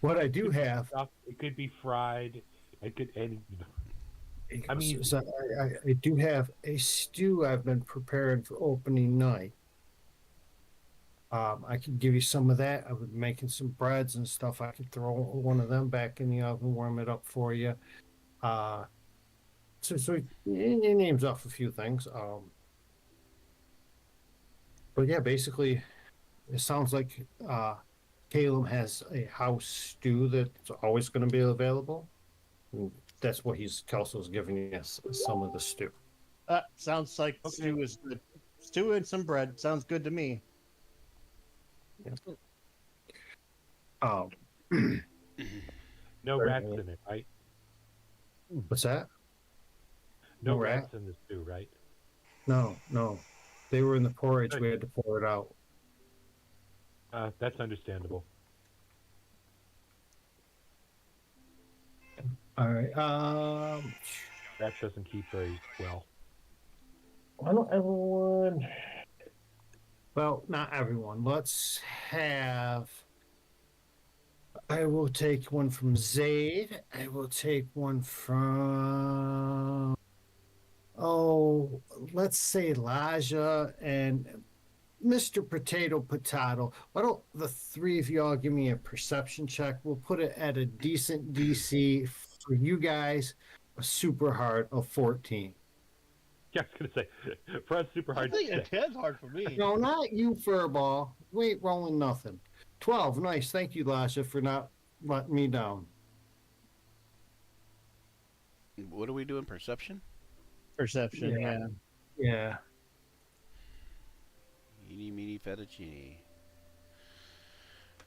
what I do have. It could be fried. It could I mean, So I do have a stew I've been preparing for opening night. I could give you some of that. I was making some breads and stuff. I could throw one of them back in the oven, warm it up for you. So it names off a few things. But yeah, basically, it sounds like Caleb has a house stew that's always going to be available. And that's what Kelso's giving us some of the stew. Sounds like stew is good. Stew and some bread. Sounds good to me. no rats in it, right? What's that? No No rat? rats in the stew, right? No. They were in the porridge. We had to pour it out. That's understandable. All right. That doesn't keep very well. Why don't everyone? Well, not everyone. Let's have. I will take one from Zaid. I will take one from. Oh, let's say Elijah and Mr. Potato. Why don't the 3 of y'all give me a perception check? We'll put it at a decent DC for you guys, a super hard of 14. Yeah, I was gonna say, for us, super I hard. think a 10's hard for me. No, not you, Furball. We ain't rolling nothing. 12. Nice. Thank you, Lasha, for not letting me down. What are we doing? Perception? Perception, Yeah. yeah. Yeah. Eeny, meeny, fettuccine.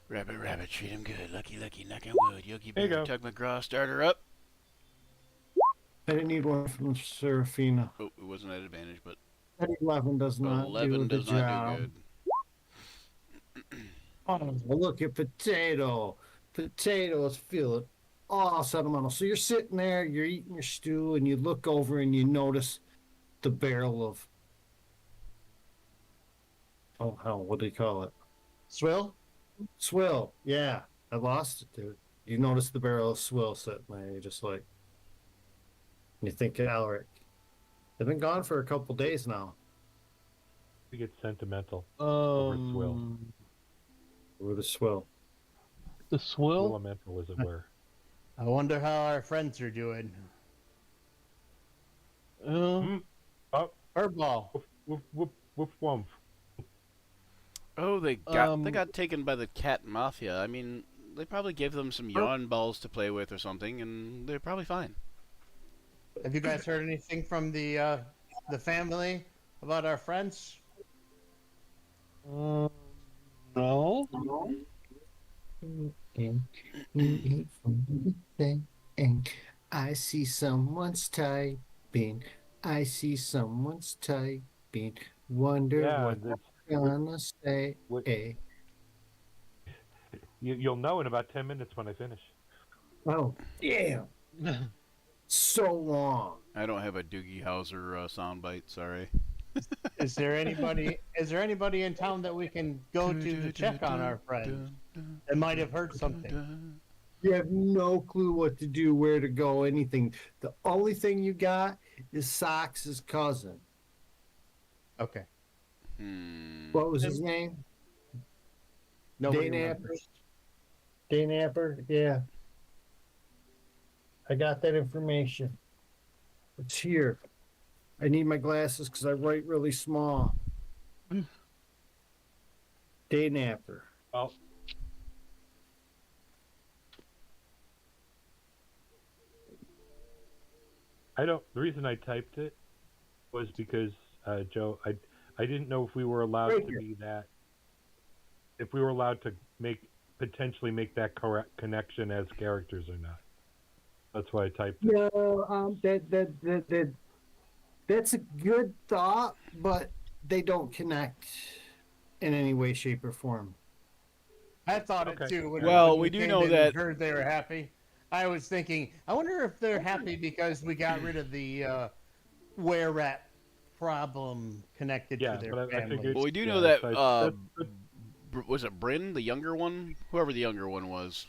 Rabbit, treat him good. Lucky, knock on wood. Yogi There you Bear, go. Tug McGraw, start her up. I didn't need one from Serafina. Oh, it wasn't at advantage, but That 11 does not 11 do does the not job. do good. Oh, look at Potato. Potato is feeling all sentimental. So you're sitting there, you're eating your stew, and you look over and you notice the barrel of. Oh, hell, what do you call it? Swill? Swill. Yeah, I lost it, dude. You notice the barrel of swill sitting there. You're just like. You think, Alric. They've been gone for a couple days now. We get sentimental over swill. With the swill. The swill? Elemental, as it were. I wonder how our friends are doing. Oh, Furball. woof, woof, woof, woof. Oh, they got taken by the cat mafia. I mean, they probably gave them some yawn balls to play with or something, and they're probably fine. Have you guys heard anything from the family about our friends? No. I see someone's typing. I see someone's typing. Wonder Yeah, what I'm gonna say. what- You'll know in about 10 minutes when I finish. Oh, damn. So long. I don't have a Doogie Howser soundbite. Sorry. Is there anybody in town that we can go to check on our friends that might have heard something? You have no clue what to do, where to go, anything. The only thing you got is Sox's cousin. Okay. What was his name? Nobody Dane remembers. Dane Apper? Yeah. I got that information. It's here. I need my glasses because I write really small. Day napper. Well, the reason I typed it was because, Joe, I didn't know if we were allowed Right to here. be that, if we were allowed to potentially make that correct connection as characters or not. That's why I typed it. No, that's a good thought, but they don't connect in any way, shape, or form. I thought Okay. it too. Well, when we we do came know in that- and heard they were happy. I was thinking, I wonder if they're happy because we got rid of the were rat problem connected Yeah, to their but I family. figured. Well, we do yeah, know that that's- was it Bryn, the younger one? Whoever the younger one was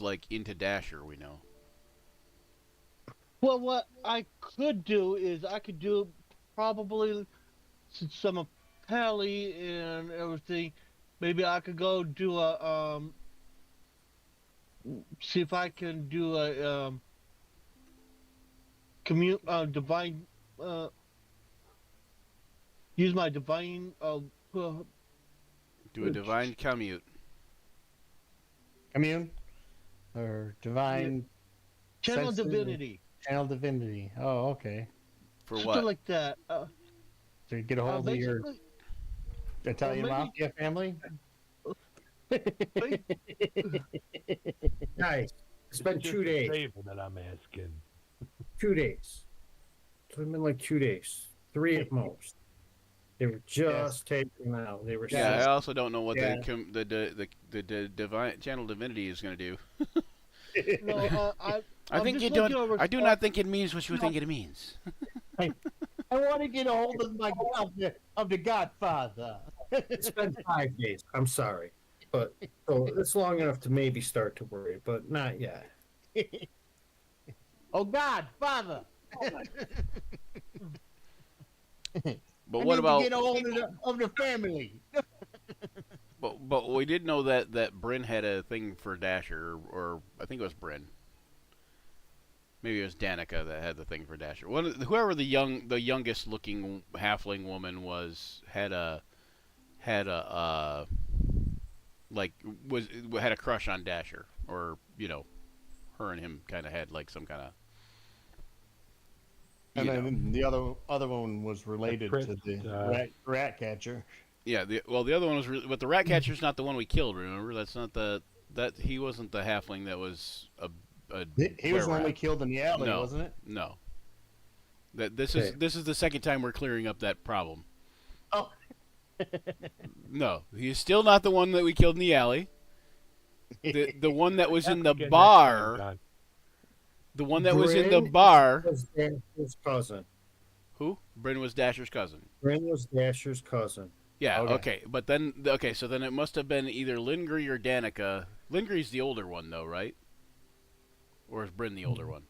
like into Dasher. We know. Well, what I could do is I could do probably some of Pally and everything. Maybe I could go do a see if I can do a divine use my divine Do a divine commute. Commune or divine channel senses? divinity, Channel divinity. Oh, okay. For something what? like that. So you get a hold of your Basically, Italian maybe- mafia family. Guys, it's been just 2 the days. Fable that I'm asking. 2 days. It's been like 2 days. 3 at most. They were just taken out. They were Yeah, I just- also don't know what Yeah. the divine channel divinity is going to do. no, I I'm think just you looking don't. over I do not think it means what you think it means. I want to get a hold of the Godfather. It's been 5 days. I'm sorry. But so it's long enough to maybe start to worry, but not yet. Oh God, Father! But I what need about? to get a hold of the family? But we did know that Bryn had a thing for Dasher, or I think it was Bryn. Maybe it was Danica that had the thing for Dasher. Whoever the youngest looking halfling woman was had a had a crush on Dasher, or her and him kind of had like some kind of. And then the other one was related Chris, to the rat catcher. Yeah, the other one was, but the rat catcher's not the one we killed. Remember, that's not he wasn't the halfling that was a He was the one we were-rat. killed in the alley, No. wasn't it? No. This Okay. is the second time we're clearing up that problem. Oh. No, he's still not the one that we killed in the alley. The one that was in the Again, next time, bar. John. The one that was in the Bryn bar. was Dasher's cousin. Who? Bryn was Dasher's cousin. Bryn was Dasher's cousin. Yeah. Okay. Okay. But then, so then it must have been either Lindgren or Danica. Lindgren's the older one, though, right? Or is Bryn the older one?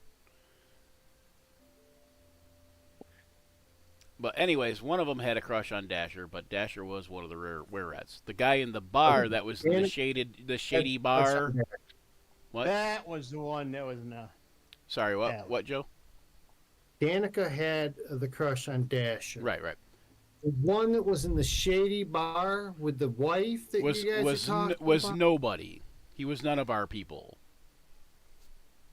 But anyways, one of them had a crush on Dasher, but Dasher was one of the were-rats. The guy in the bar that was in the shady bar. What? That was the one that was Sorry, what? Yeah. What, Joe? Danica had the crush on Dasher. Right. The one that was in the shady bar with the wife that Was you guys was are talking was about? nobody. He was none of our people.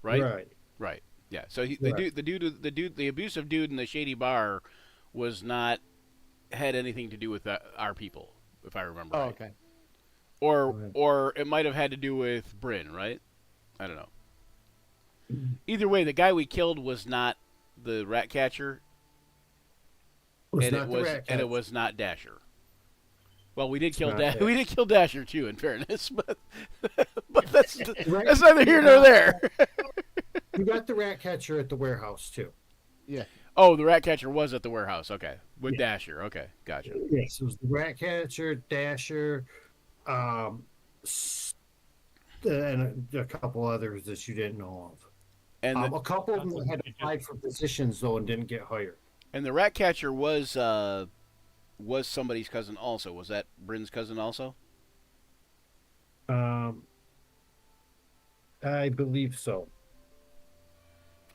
Right. Right. Yeah. So the Right. dude, the abusive dude in the shady bar, was not had anything to do with our people, if I remember. Oh, right. okay. Or it might have had to do with Bryn, right? I don't know. Either way, the guy we killed was not the rat catcher, Was and not the rat and catcher. it was not Dasher. Well, we did kill not Dasher. we did kill Dasher too, in fairness, but that's Right. that's neither here nor there. You got the rat catcher at the warehouse too. Yeah. Oh, the rat catcher was at the warehouse. Okay, with Dasher. Okay, gotcha. Yes, it was the rat catcher, Dasher, and a couple others that you didn't know of. And A couple of them had applied for positions though and didn't get hired. the rat catcher was somebody's cousin also. Was that Bryn's cousin also? I believe so.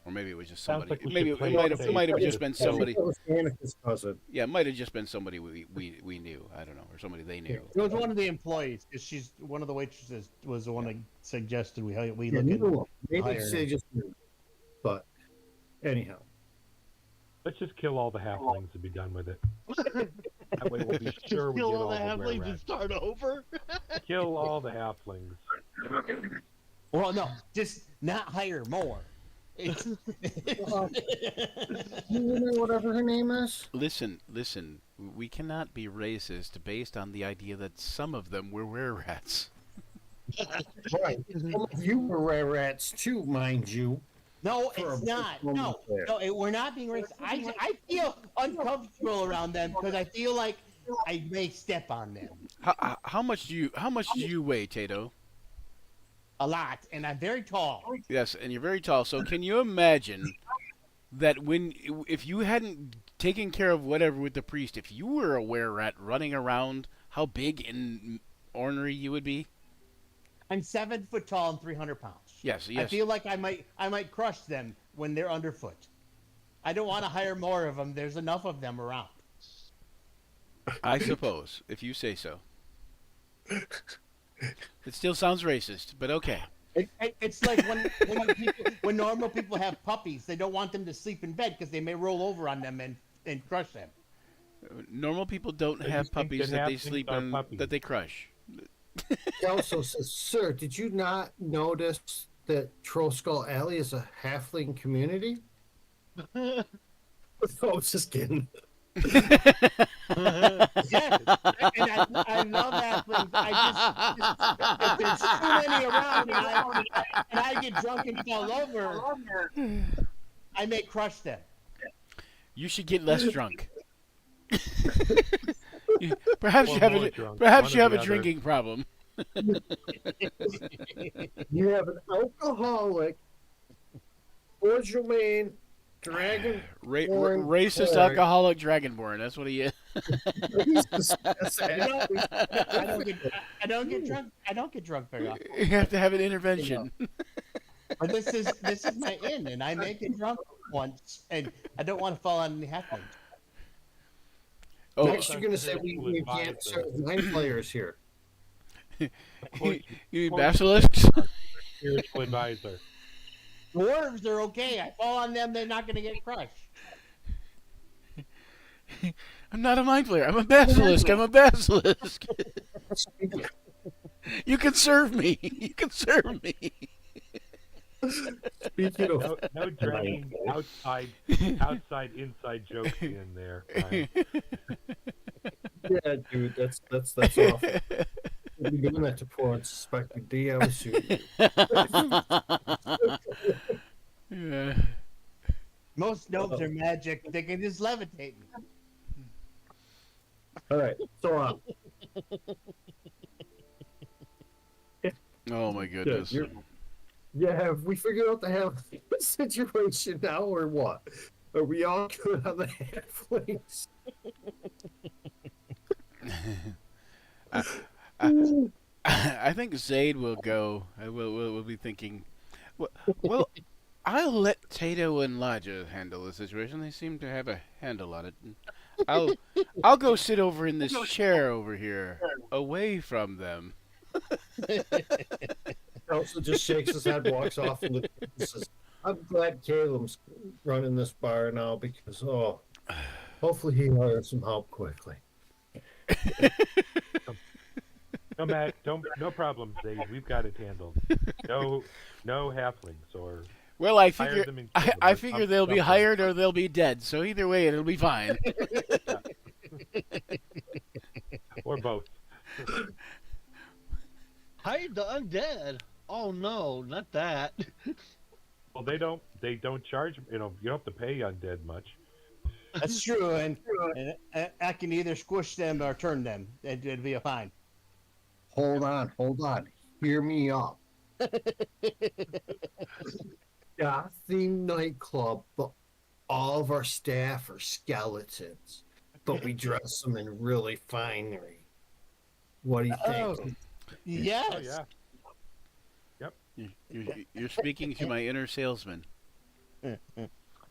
Or maybe it was just Sounds somebody. like we Maybe should it play might have safe. just been Yeah. somebody. It was Anika's cousin. Yeah, it might have just been somebody we knew. I don't know, or somebody they knew. It was one of the employees, because she's one of the waitresses was the one that suggested we Yeah, look neither in. one. Maybe higher. they just knew. But anyhow, Let's just kill all the halflings and be done with it. That way we'll be sure we get Kill all all the the halflings and were-rats. start over. Kill all the halflings. Well, no, just not hire more. It's- you know whatever her name is. Listen. We cannot be racist based on the idea that some of them were were-rats. Right. Some of you were rats too, mind you. No, For it's a not. moment No, there. no, we're not being racist. I feel uncomfortable around them because I feel like I may step on them How much do you weigh, Tato? a lot, and I'm very tall. Yes, and you're very tall. So can you imagine that if you hadn't taken care of whatever with the priest, if you were a were-rat running around, how big and ornery you would be? I'm 7 foot tall and 300 pounds. Yes. I feel like I might crush them when they're underfoot. I don't want to hire more of them. There's enough of them around. I suppose, if you say so. It still sounds racist, but okay. It's like when normal people have puppies, they don't want them to sleep in bed because they may roll over on them and crush them. Normal people don't They have just think puppies that that they halflings sleep are on, puppies. that they crush. He also says, "Sir, did you not notice that Trollskull Alley is a halfling community?" I was just kidding. Yes, and I love halflings. If there's too many around and I get drunk and fall over, I may crush them. You should get less drunk. Perhaps Or you have more a drunk, perhaps one you or have the a other. drinking problem. You have an alcoholic, Borderline dragon. Born Racist boy. alcoholic dragonborn. That's what he is. That's actually- I don't get drunk very often. You have to have an intervention. But this is my inn, and I may get drunk once, and I don't want to fall on any halflings. Oh, Next, you're going to say we can't serve 9 players here. you mean Of course. basilisks? Spiritual advisor. Dwarves are okay. I fall on them, they're not going to get crushed. I'm not a mind flayer. I'm a basilisk. I'm a basilisk. You can serve me. You can serve me. Speaking of, No dragging outside inside jokes in there. Ryan. yeah, dude, that's awful. You'd be doing that to poor unsuspecting D. I was shooting. Yeah. Most gnomes are magic. They can just levitate me. All right, so Oh my goodness. yeah, have we figured out the half situation now, or what? Are we all good on the halflings? I think Zayd will go. We'll be thinking. Well, I'll let Tato and Laja handle the situation. They seem to have a handle on it. I'll go sit over in this chair over here, away from them. Also just shakes his head, walks off, and says, I'm glad Caleb's running this bar now because, hopefully he hires some help quickly. No, Matt, no problem, Zay. We've got it handled. No halflings or Well, I hire figure them and I, kill them I or figure they'll be something. hired or they'll be dead. So either way, it'll be fine. Or both. Hide the undead. Oh no, not that. Well, they don't charge. You don't have to pay undead much. That's true, and I can either squish them or turn them. It'd be a fine. Hold on. Hear me out. Theme nightclub, but all of our staff are skeletons, but we dress them in really finery. What do you think? Yes. Oh yeah. You're speaking to my inner salesman.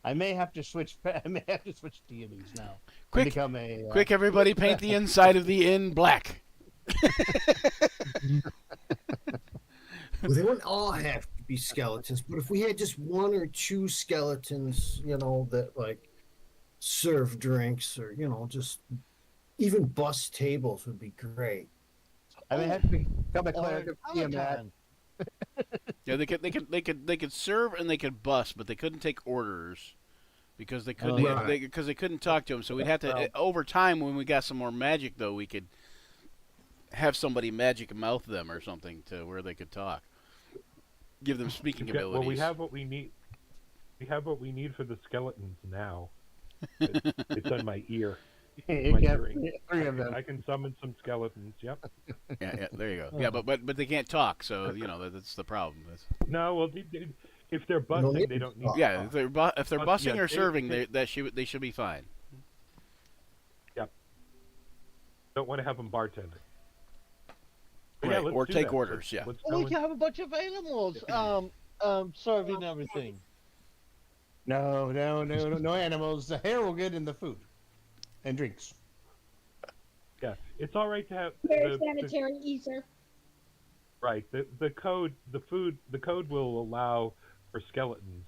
I may have to switch. I may have to switch deities now. Quick, Become a quick, everybody, paint the inside of the inn black. Well, they wouldn't all have to be skeletons, but if we had just one or two skeletons, that like serve drinks or just even bus tables would be great. I may have to become a Or cleric of Tiamat. Peloton. Yeah, they could serve and they could bus, but they couldn't take orders because they couldn't Right. because they couldn't talk to him. So we'd have to over time when we got some more magic though, we could have somebody magic mouth them or something to where they could talk. Give them speaking abilities. Well, we have what we need. We have what we need for the skeletons now. It's on my ear. You My get hearing. 3 of them. I can summon some skeletons. Yep. Yeah, there you go. Yeah, but they can't talk, so that's the problem. No, well, if they're busting, they don't need. Yeah, if they're busing yeah, or serving, they should be fine. Yep. Don't want to have them bartending. But Right, let's or do take that. orders. Yeah. Let's Oh, go we in- can have a bunch of animals serving everything. No animals. The hair will get in the food and drinks. Yeah, it's all right to have Very the, sanitary, Easer. right. The code will allow for skeletons,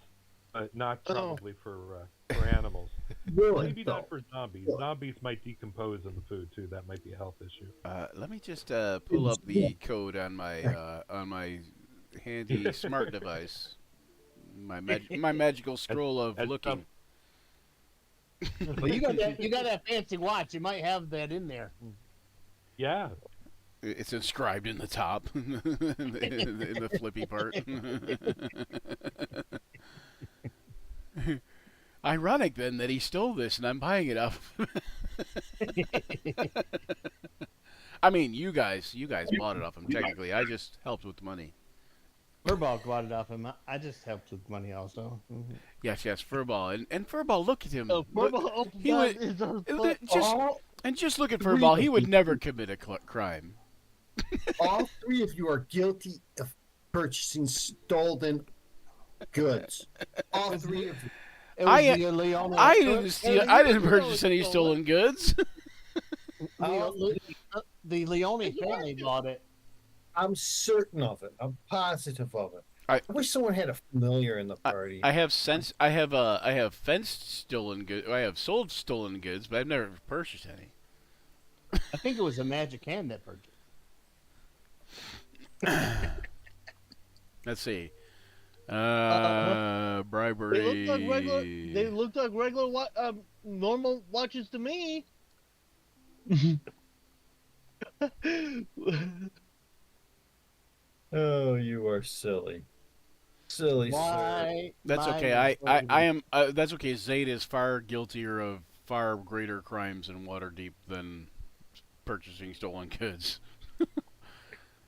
but not probably for animals. Really? Maybe not for zombies. Zombies might decompose in the food too. That might be a health issue. Let me just pull up the code on my handy smart device. My magical scroll of as looking. Well, you got that fancy watch. You might have that in there. Yeah. It's inscribed in the top, in the flippy part. Ironic then that he stole this and I'm buying it off. I mean, you guys bought it off him. Technically, I just helped with the money. Furball bought it off him. I just helped with money also. Mm-hmm. Yes, Furball and Furball. Look at him. Oh, Look- Furball opened he up would his own just look at Furball. He would never commit a crime. All 3 of you are guilty of purchasing stolen goods. All 3 of you. It was the Leone. I didn't steal. I didn't purchase any stolen goods. The Leone family bought it. I'm certain of it. I'm positive of it. I wish someone had a familiar in the party. I have fenced stolen goods. I have sold stolen goods, but I've never purchased any. I think it was a magic hand that purchased. Let's see. Bribery. They looked like regular normal watches to me. Oh, you are silly. Silly, sir. Why? That's mine okay. was I am. That's okay. Zayd is far guiltier of far greater crimes in Waterdeep than purchasing stolen goods.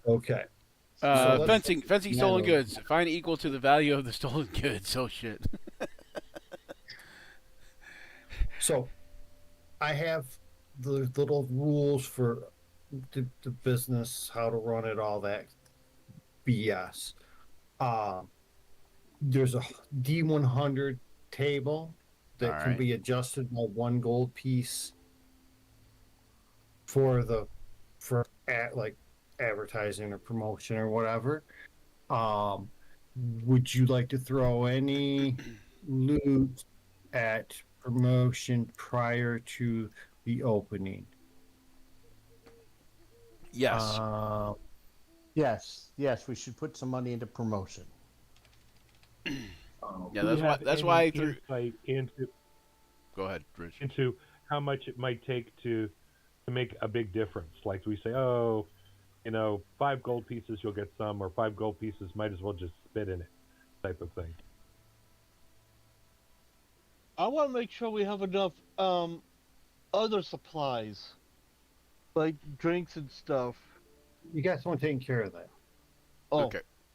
Okay. So let's- Fencing stolen goods. Fine equal to the value of the stolen goods. Oh shit. So, I have the little rules for the business, how to run it, all that BS. There's a D100 table that All can right. be adjusted by 1 gold piece for like advertising or promotion or whatever. Would you like to throw any loot at promotion prior to the opening? Yes. Yes, we should put some money into promotion. Yeah, Do you have that's why I any threw. insight Go ahead, Rich. into how much it might take to make a big difference. Like we say, 5 gold pieces you'll get some, or 5 gold pieces might as well just spit in it, type of thing. I want to make sure we have enough other supplies, like drinks and stuff. You got someone taking care of that. Oh,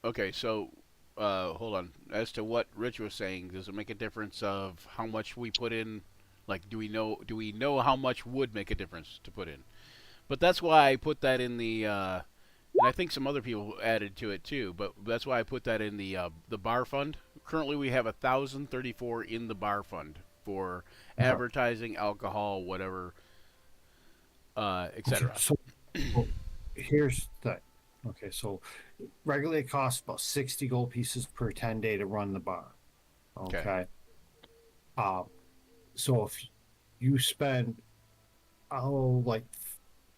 Okay. So, hold on. As to what Rich was saying, does it make a difference of how much we put in? Like, do we know how much would make a difference to put in? But that's why I put that in the. And I think some other people added to it too. But that's why I put that in the bar fund currently we have 1,034 in the bar fund for advertising, alcohol, whatever, etc. So, well, here's the okay. So regularly it costs about 60 gold pieces per 10 day to run the bar. Okay. So if you spend like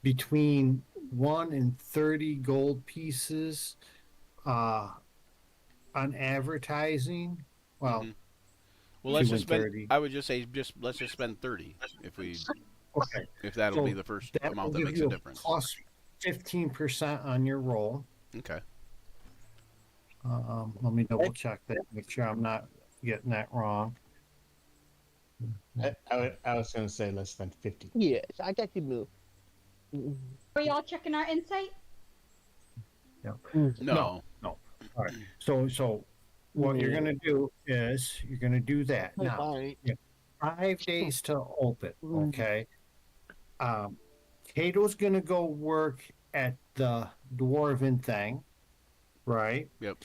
between 1 and 30 gold pieces on advertising, well, Well, let's 2 just and spend. 30. I would just say, let's just spend 30 Okay. if that'll So be the first that amount will that give makes you a difference. Plus 15% on your roll. Okay. Let me double check that, make sure I'm not getting that wrong. I was going to say let's spend 50. Yes, I got you, Blue. Are y'all checking our insight? No. All right. So what you're gonna do is you're gonna do that now. Fine. 5 days to open. Okay. Cato's gonna go work at the dwarven thing, right? Yep.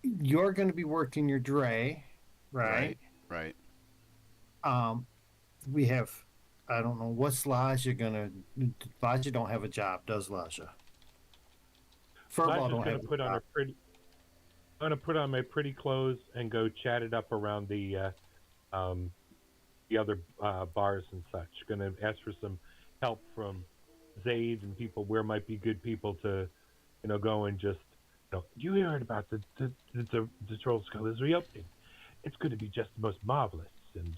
You're gonna be working your dray, right? Right. We have, I don't know, what's Laja gonna? Laja don't have a job, does Laja? Furball don't have a put on job. I'm gonna put on my pretty clothes and go chat it up around the other bars and such. Gonna ask for some help from Zaid and people where might be good people to, go and just, you heard about the Trollskull is reopening. It's going to be just the most marvelous, and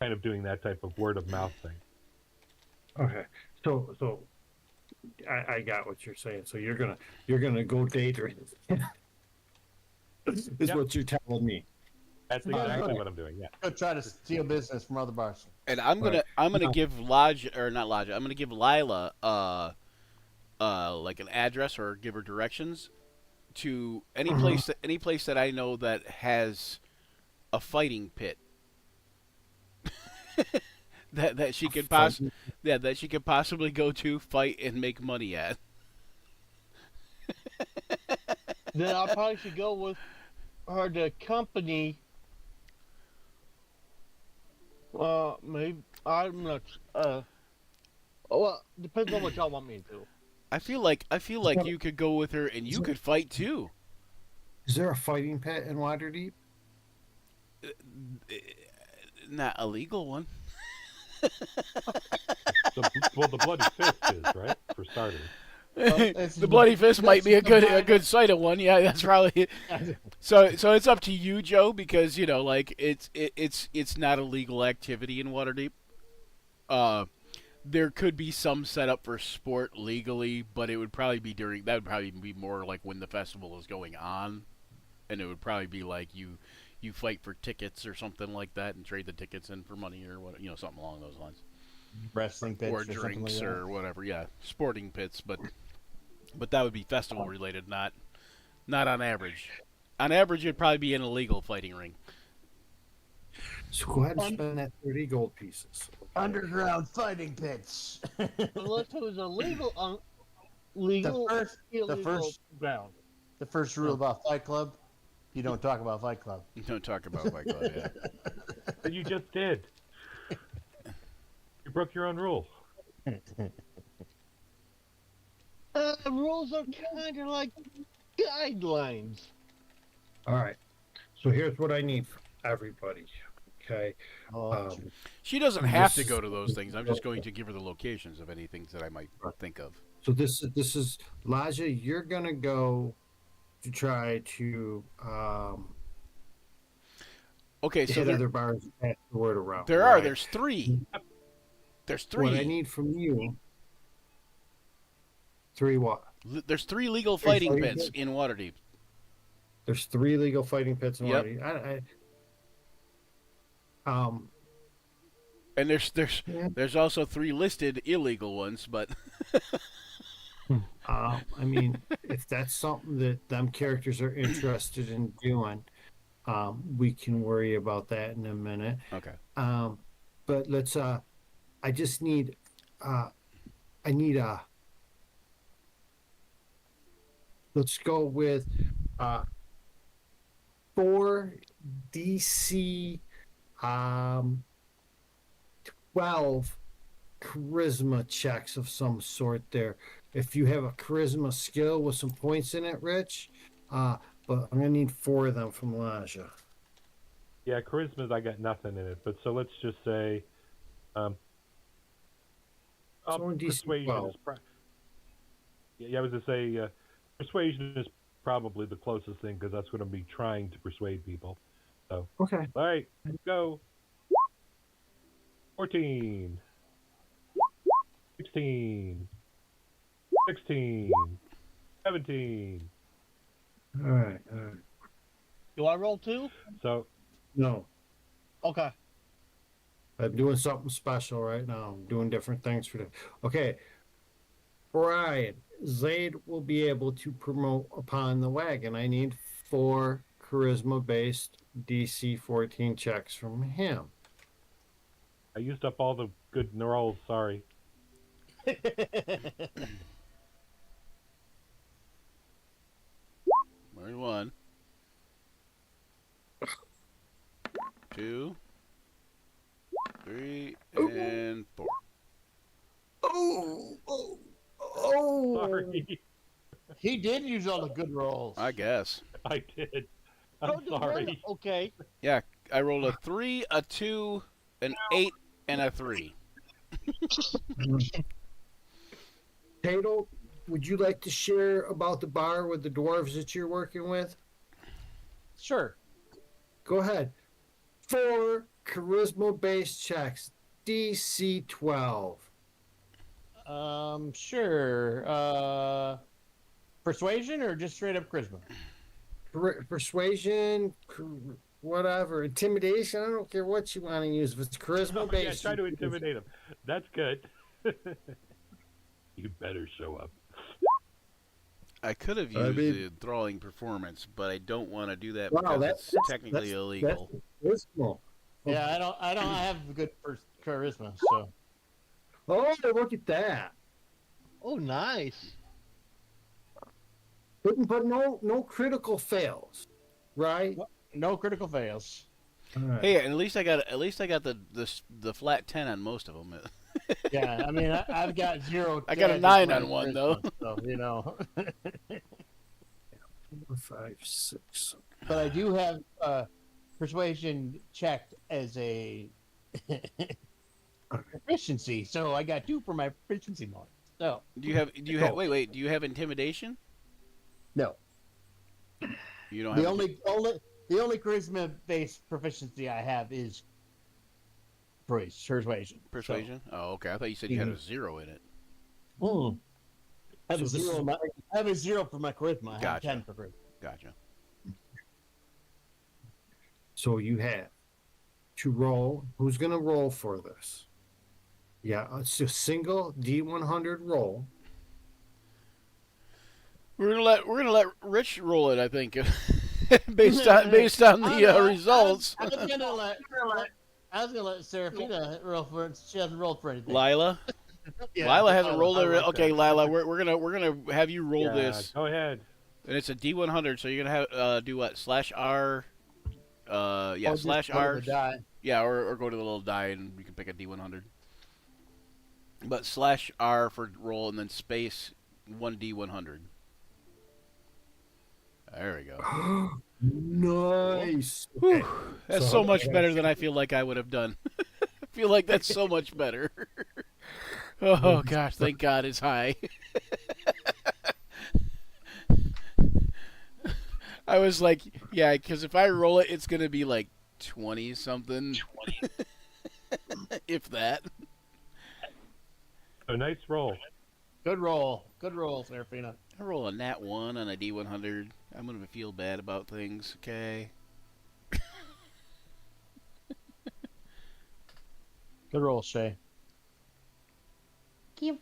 kind of doing that type of word of mouth thing. Okay, so I got what you're saying. So you're gonna go daydream. is Yep. what you're telling me. That's exactly what I'm doing. Yeah. Go try to steal business from other bars. And I'm gonna give I'm gonna give Lila like an address or give her directions to any place that I know that has a fighting pit. that she could that she could possibly go to, fight, and make money at. Then I probably should go with her to company. Maybe I'm not. Well, depends on what y'all want me to. I feel like you could go with her and you could fight too. Is there a fighting pit in Waterdeep? Not a legal one. The bloody fist is right for starters. The bloody fist might be a good sight of one. Yeah, that's probably it. So it's up to you, Joe, because it's not a legal activity in Waterdeep. There could be some setup for sport legally, but it would probably be that would probably be more like when the festival is going on, and it would probably be like you fight for tickets or something like that and trade the tickets in for money or what, something along those lines. Wrestling pits or drinks or whatever. Yeah, sporting pits, but that would be festival related, not on average. On average, it'd probably be an illegal fighting ring. So go ahead and spend that 30 gold pieces. Underground fighting pits. Unless it was a legal ground. The first rule about Fight Club: you don't talk about Fight Club. You don't talk about Fight Club. Yeah. But you just did. You broke your own rule. Rules are kind of like guidelines. All right. So here's what I need from everybody. Okay. She doesn't have to go to those things. I'm just going to give her the locations of any things that I might think of. So this is Laja. You're gonna go to try to okay. So hit other bars and pass the word around. There's three. There's three. What I need from you. 3 what? There's 3 legal fighting pits in Waterdeep. There's 3 legal fighting pits in Yep. Waterdeep. And there's also 3 listed illegal ones, but I mean, if that's something that them characters are interested in doing, we can worry about that in a minute. Okay. But let's I just need I need let's go with 4 DC 12 charisma checks of some sort there. If you have a charisma skill with some points in it, Rich, but I'm gonna need 4 of them from Elijah. Yeah, charisma's I got nothing in it, but so let's just say, only DC persuasion 12. is. Yeah, I was gonna say persuasion is probably the closest thing because that's what I'm be trying to persuade people. So, Okay. all right, let's go. 14, 16, 16, 17. All right. Do I roll 2? So, No, Okay. I'm doing something special right now. I'm doing different things for the. Okay. Brian, Zaid will be able to promote upon the wagon. I need 4 charisma-based DC 14 checks from him. I used up all the good rolls. Sorry. There's 1, 2, 3, and 4. Oh. Sorry. He did use all the good rolls. I guess. I did. I'm Don't do that. sorry. Okay. Yeah, I rolled a 3, a 2, an 8, and a 3. Tato, would you like to share about the bar with the dwarves that you're working with? Sure. Go ahead. 4 charisma-based checks, DC 12. Sure. Persuasion or just straight up charisma? Persuasion, whatever. Intimidation, I don't care what you want to use. If it's charisma-based. Yeah, try to intimidate him. That's good. You better show up. I could have used the enthralling performance, but I don't want to do that Wow, because it's technically illegal. That's charisma. Yeah, I don't have good charisma, so. Oh, look at that. Oh, nice. But no critical fails, right? No critical fails. All right. Hey, at least I got the flat 10 on most of them. Yeah, I mean, I've got 0. I got a 9 on one though. So, you know. 4, 5, 6. But I do have persuasion checked as a proficiency, so I got 2 for my proficiency mark. So Do you have wait, do you have intimidation? no, You don't the have only charisma based proficiency I have is persuasion. persuasion? Oh, okay. I thought you said you had a 0 in it. So, I have a So this 0. I have a 0 for my charisma. I have Gotcha. 10 for charisma. Gotcha. So you have to roll. Who's going to roll for this? Yeah, it's a single D100 roll. We're gonna let Rich roll it. I think based on the results. I was gonna let Serafina roll for it. She hasn't rolled for anything. Lila, Yeah, Lila hasn't rolled it. like Okay, that. Lila, we're gonna have you roll this, Go ahead. and it's a D100. So you're gonna have do what? /R. Yeah, Or just /R. go to the die. Yeah, or go to the little die and you can pick a D100. But /R for roll and then space 1D100. There we go. Nice. Whew. Okay. That's so much better than I feel like I would have done. I feel like that's so much better. Oh gosh, thank God it's high. I was like, yeah, because if I roll it, it's gonna be like 20 something, if that. A nice roll. Good roll, Serafina. I roll a nat 1 on a D100. I'm gonna feel bad about things. Okay. Good roll, Shay. Keep.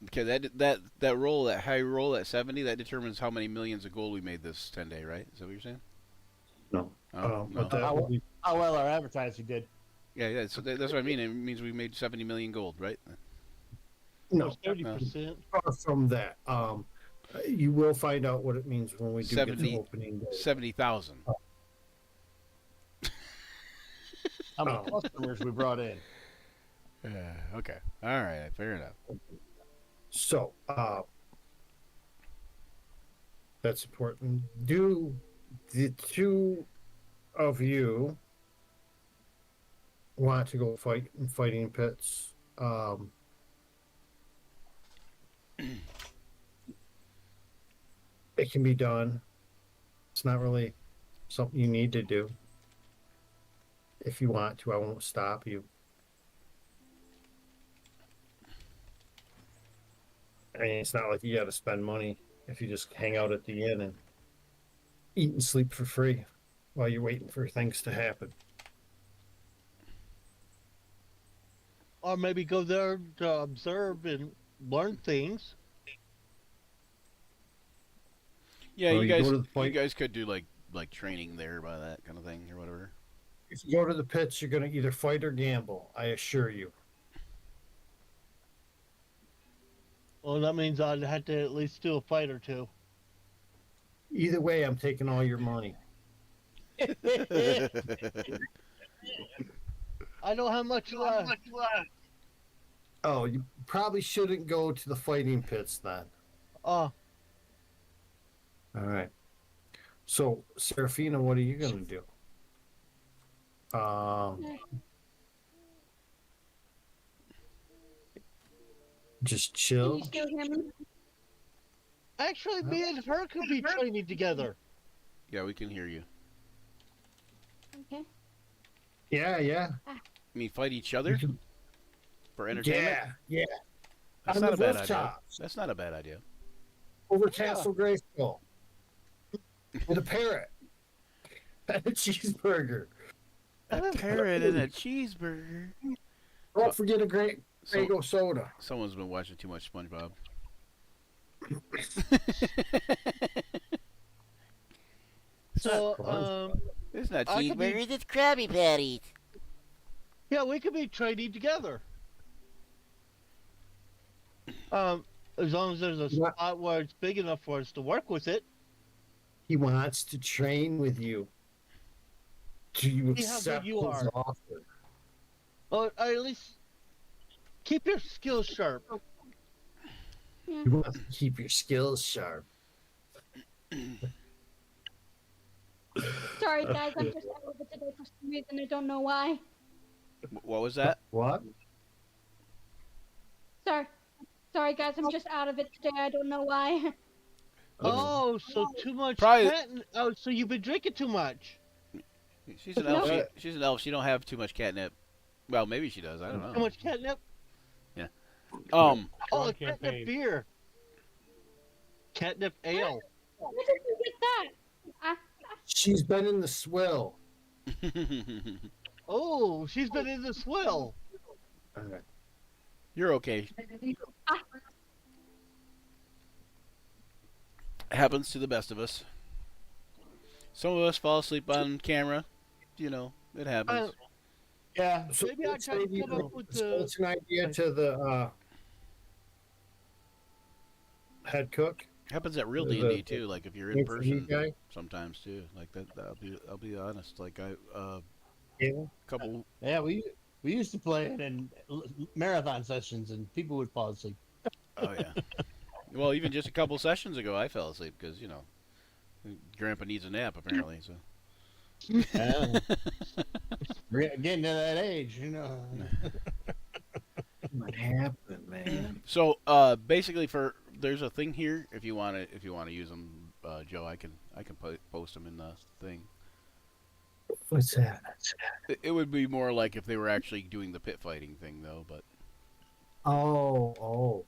Okay, that roll, that high roll at 70, that determines how many millions of gold we made this 10-day, right? Is that what you're saying? No. Oh, But no. that would be How well our advertising did. Yeah, so that's what I mean. It means we made 70 million gold, right? No, 30%. far from that. You will find out what it means when we do get 70 to opening day. 70,000. How many Oh. customers we brought in? Okay. All right. Fair enough. So, that's important. Do the two of you want to go fight in fighting pits? It can be done. It's not really something you need to do. If you want to, I won't stop you. I mean, it's not like you got to spend money if you just hang out at the inn and eat and sleep for free while you're waiting for things to happen. Or maybe go there to observe and learn things. Yeah, Well, you you go guys, to the point- you guys could do like training there by that kind of thing or whatever. If you go to the pits, you're going to either fight or gamble, I assure you. Well, that means I'd have to at least do a fight or two. Either way, I'm taking all your money. I don't have much left. Oh, you probably shouldn't go to the fighting pits then. Oh, All right. So, Serafina, what are you going to do? Just Can chill. you still hear me? actually, me and her could be training together. Yeah, we can hear you. Okay. Yeah, yeah. I mean, fight each other for entertainment. Yeah, yeah. That's On not the a bad idea. rooftops. That's not a bad idea. Over Castle Grayskull. With a parrot. And a cheeseburger. A parrot and a cheeseburger. Don't forget a great So- Fago soda. Someone's been watching too much SpongeBob. So, It's not I could be- cheeseburgers, it's Krabby Patties. yeah, we could be training together. As long as there's a Yeah. spot where it's big enough for us to work with it. He wants to train with you. Do you See how accept good you his are. offer? Or at least keep your skills sharp. Yeah. You want to keep your skills sharp. Sorry, guys. I'm just out of it today for some reason. I don't know why. What was that? What? Sorry, guys. I'm just out of it today. I don't know why. Oh, so too much Probably- Oh, so you've been drinking too much. She's an elf. No. She's an elf. She don't have too much catnip. Well, maybe she does. I don't Too know. much catnip. Um, Oh, Wrong catnip campaign. beer. Catnip ale. Where did you get that? She's been in the swill. Oh, she's been in the swill. All right. you're okay. Ah. Happens to the best of us. Some of us fall asleep on camera. You know, it happens. Yeah. So Maybe I let's tried to maybe come up with so the- it's an idea to the head cook. Happens at real the- D&D too. Like if you're in Wait for you person, guy. sometimes too. Like that. I'll be honest. Like Yeah. couple. Yeah, we used to play it in marathon sessions, and people would fall asleep. Oh yeah. Well, even just a couple sessions ago, I fell asleep because you know, Grandpa needs a nap apparently. So. Yeah. Getting to that age, you know. What happened, man? So basically, there's a thing here. If you want to use them, Joe, I can post them in the thing. What's that? It would be more like if they were actually doing the pit fighting thing, though. But Oh.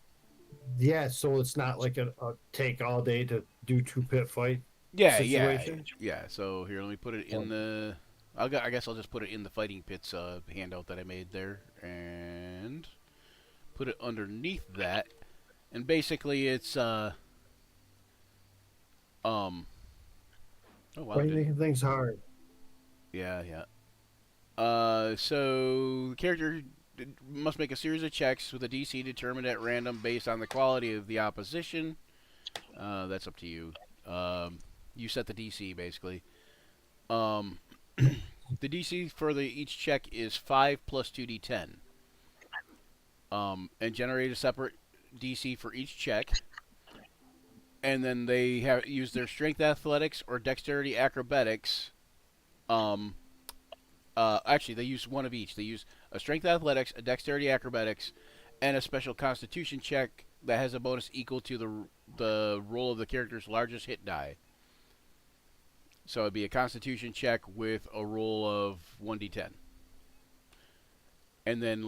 Yeah, so it's not like a take all day to do 2 pit fight. yeah. Situation? So here, let me put it in the. I guess I'll just put it in the fighting pits handout that I made there, and put it underneath that. And basically, it's Oh wow. Why are you dude. making things hard? Yeah. So the character must make a series of checks with a DC determined at random based on the quality of the opposition. That's up to you. You set the DC basically. The DC for each check is 5 plus 2d10. And generate a separate DC for each check. And then they use their strength athletics or dexterity acrobatics. Actually, they use one of each. They use a strength athletics, a dexterity acrobatics, and a special constitution check that has a bonus equal to the roll of the character's largest hit die. So it'd be a constitution check with a roll of 1d10. And then,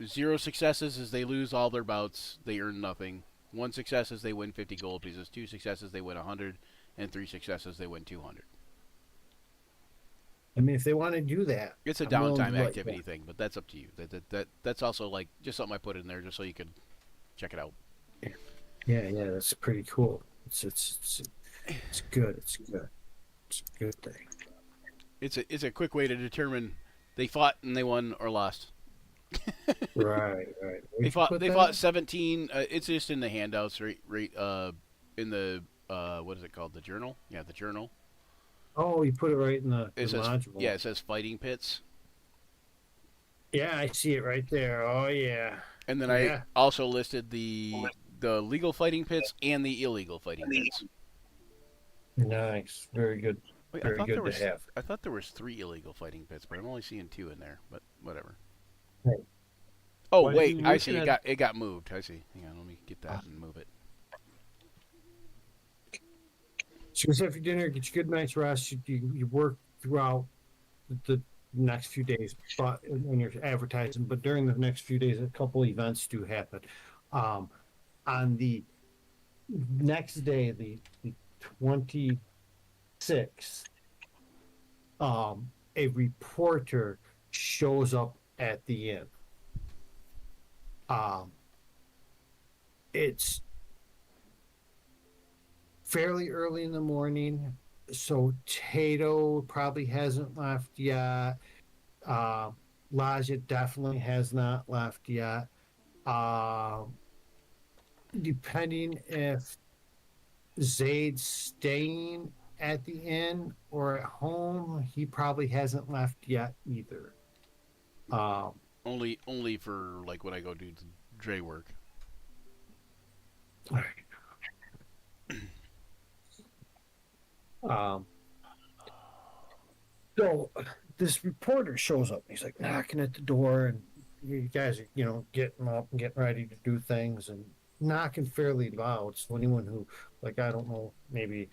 0 successes is they lose all their bouts, they earn nothing. 1 success is they win 50 gold pieces. 2 successes, they win 100. And 3 successes, they win 200. I mean, if they want to do that, It's a I'm willing downtime to let activity you- thing, but that's up to you. That's also just something I put in there just so you can check it out. Yeah, that's pretty cool. It's good. It's good. It's a good thing. It's a quick way to determine they fought and they won or lost. Right. They fought 17. It's just in the handouts, right? In the what is it called? The journal? Yeah, the journal. Oh, you put it right in the It says module. it says fighting pits. Yeah, I see it right there. Oh yeah. And then Yeah. I also listed the legal fighting pits and the illegal fighting pits. Nice. Very good. Wait, Very good was, to have. I thought there was 3 illegal fighting pits, but I'm only seeing 2 in there. But whatever. Right. Oh Why wait, didn't I you see. look It got moved. I see. Hang on, let me get that and move it. So just after dinner, get your good night's rest. You work throughout the next few days, but when you're advertising. But during the next few days, a couple events do happen. On the next day, the 26th, a reporter shows up at the inn. It's fairly early in the morning, so Tato probably hasn't left yet. Laja definitely has not left yet. Depending if Zaid's staying at the inn or at home, he probably hasn't left yet either. Only for when I go do the Dre work. So this reporter shows up. He's like knocking at the door, and you guys are, getting up and getting ready to do things, and knocking fairly loud. So anyone who, I don't know, maybe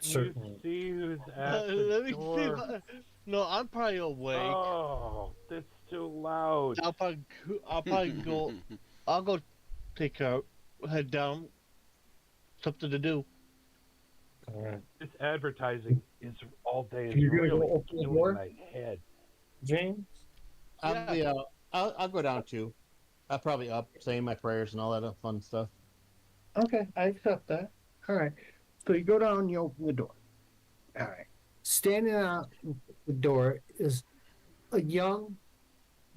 certain. You see who's at Let the me door? see. No, I'm probably awake. Oh, that's too loud. I'll probably go. I'll go head down. Something to do. This advertising is all day. It's You're gonna really go open the doing door? my head. James. I'll go down too. I'll probably up saying my prayers and all that fun stuff. Okay, I accept that. All right. So you go down and you open the door. All right. Standing out the door is a young,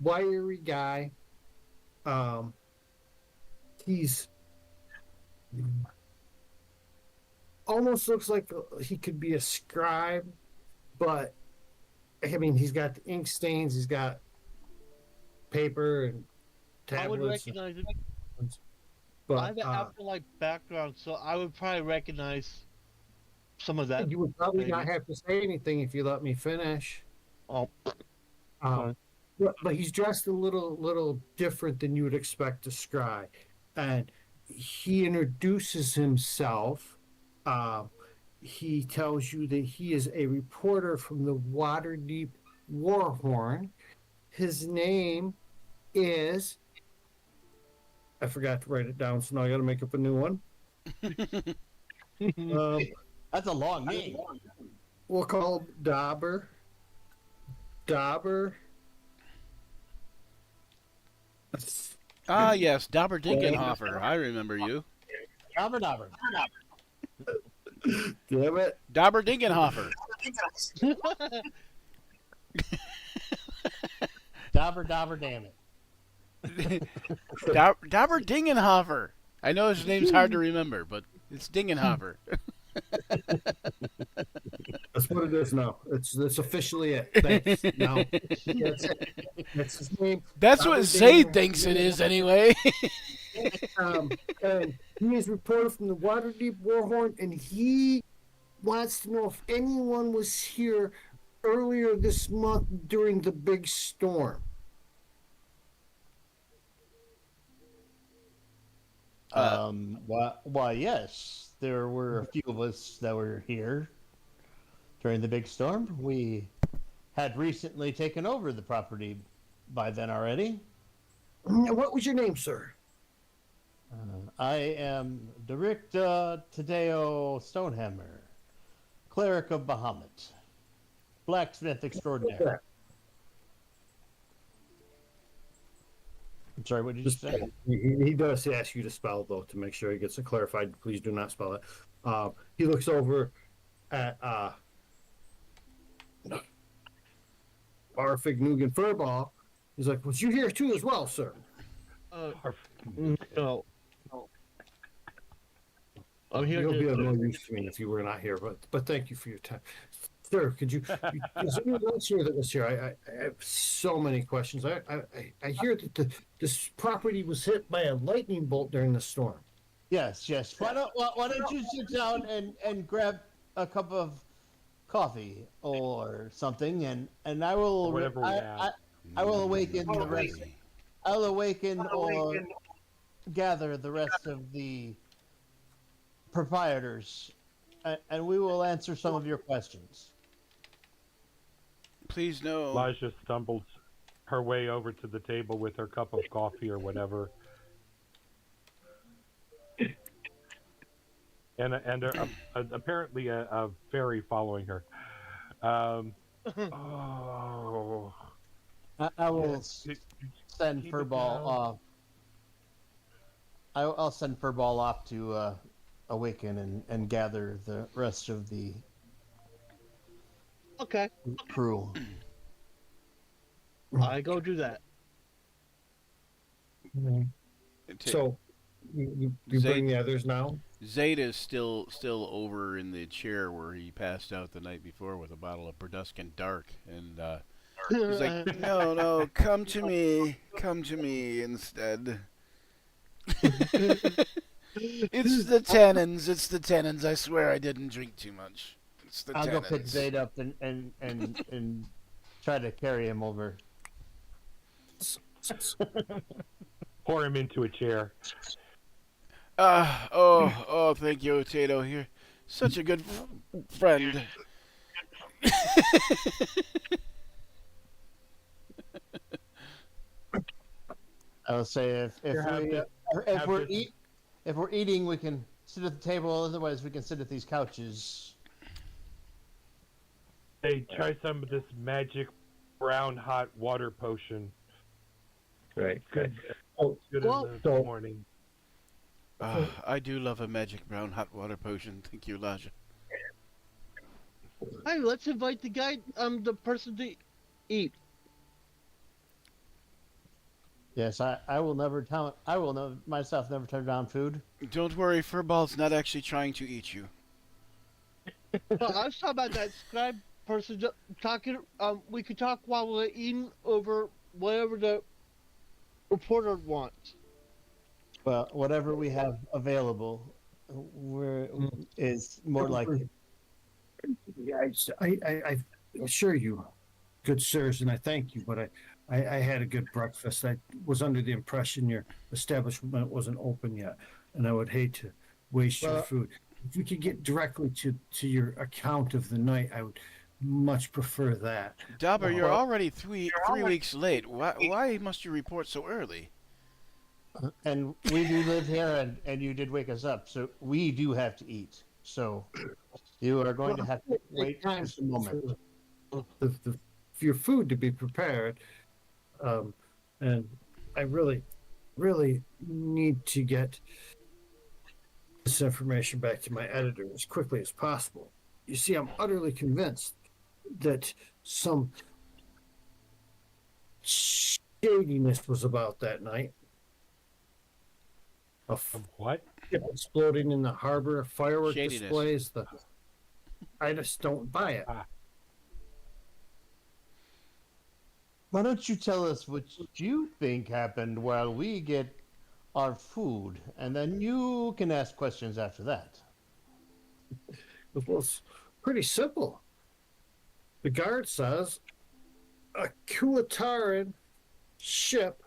wiry guy. He's almost looks like he could be a scribe, but I mean, he's got the ink stains, he's got paper and I would tablets. recognize it. But I have an afterlife background, so I would probably recognize some of that. you would probably not maybe. have to say anything if you let me finish. Oh, But he's dressed a little different than you would expect a scry, and he introduces himself. He tells you that he is a reporter from the Waterdeep Warhorn. His name is. I forgot to write it down, so now I got to make up a new one. That's a long name. We'll call him Dauber. Ah, yes, Dauber Dinkenhofer. I remember you. Dabber dabber. Damn it. Dauber Dinkenhofer. Dabber dabber damn it. Dauber Dingenhofer. I know his name's hard to remember, but it's Dingenhofer. That's what it is now. That's officially it. Thanks. Now that's it. That's his name. That's what Robert Zayd Dingenhofer. thinks it is, anyway. And he is reported from the Waterdeep Warhorn, and he wants to know if anyone was here earlier this month during the big storm. Why, yes, there were a few of us that were here during the big storm. We had recently taken over the property by then already. What was your name, sir? I am Director Tadeo Stonehammer, Cleric of Bahamut, Blacksmith Extraordinary. I'm sorry, what did you say? He does ask you to spell, though, to make sure he gets it clarified. Please do not spell it. He looks over at Arfig Nugan Furball. He's like, was you here too as well, sir? No. I'm here You'll be of to. no use to me if you were not here, but thank you for your time. Sir, could you, is anyone else here that was here? I have so many questions. I hear that this property was hit by a lightning bolt during the storm. Yes. Why don't you sit down and grab a cup of coffee or something, and I will Whatever we have. I will awaken the rest. I'll awaken or gather the rest of the proprietors, and we will answer some of your questions. Please no. Elijah stumbles her way over to the table with her cup of coffee or whatever. And apparently a fairy following her. Oh. I will send keep it Furball down. off. I'll send Furball off to awaken and gather the rest of the Okay, crew. I go do that. So, you bring the others now? Zayd is still over in the chair where he passed out the night before with a bottle of Burduscan Dark, and he's like, no, come to me instead. It's the tannins. I swear I didn't drink too much. It's the I'll tannins. go pick Zayd up and try to carry him over. Pour him into a chair. Thank you, Tato. You're such a good friend. I will say if we're eating, we can sit at the table. Otherwise, we can sit at these couches. Hey, try some of this magic brown hot water potion. Right. Good. Oh, Good well, in the morning. I do love a magic brown hot water potion. Thank you, Elijah. Hey, let's invite the guy, the person to eat. Yes, I will never myself never turn down food. Don't worry, Furball's not actually trying to eat you. No, I was talking about that scribe person talking. We could talk while we're eating over whatever the reporter wants. Well, whatever we have available, is more likely. I assure you, good sirs, and I thank you, but I had a good breakfast. I was under the impression your establishment wasn't open yet, and I would hate to waste your food. If we could get directly to your account of the night, I would much prefer that. Dauber, you're already three weeks late. Why must you report so early? And we do live here, and you did wake us up, so we do have to eat. So you are going to have to wait just a moment. For your food to be prepared, and I really need to get this information back to my editor as quickly as possible. You see, I'm utterly convinced that some shadiness was about that night. A What? ship exploding in the harbor, firework Shadiness. displays. I just don't buy it. Why don't you tell us what you think happened while we get our food, and then you can ask questions after that. It was pretty simple. The guard says a Kuataran ship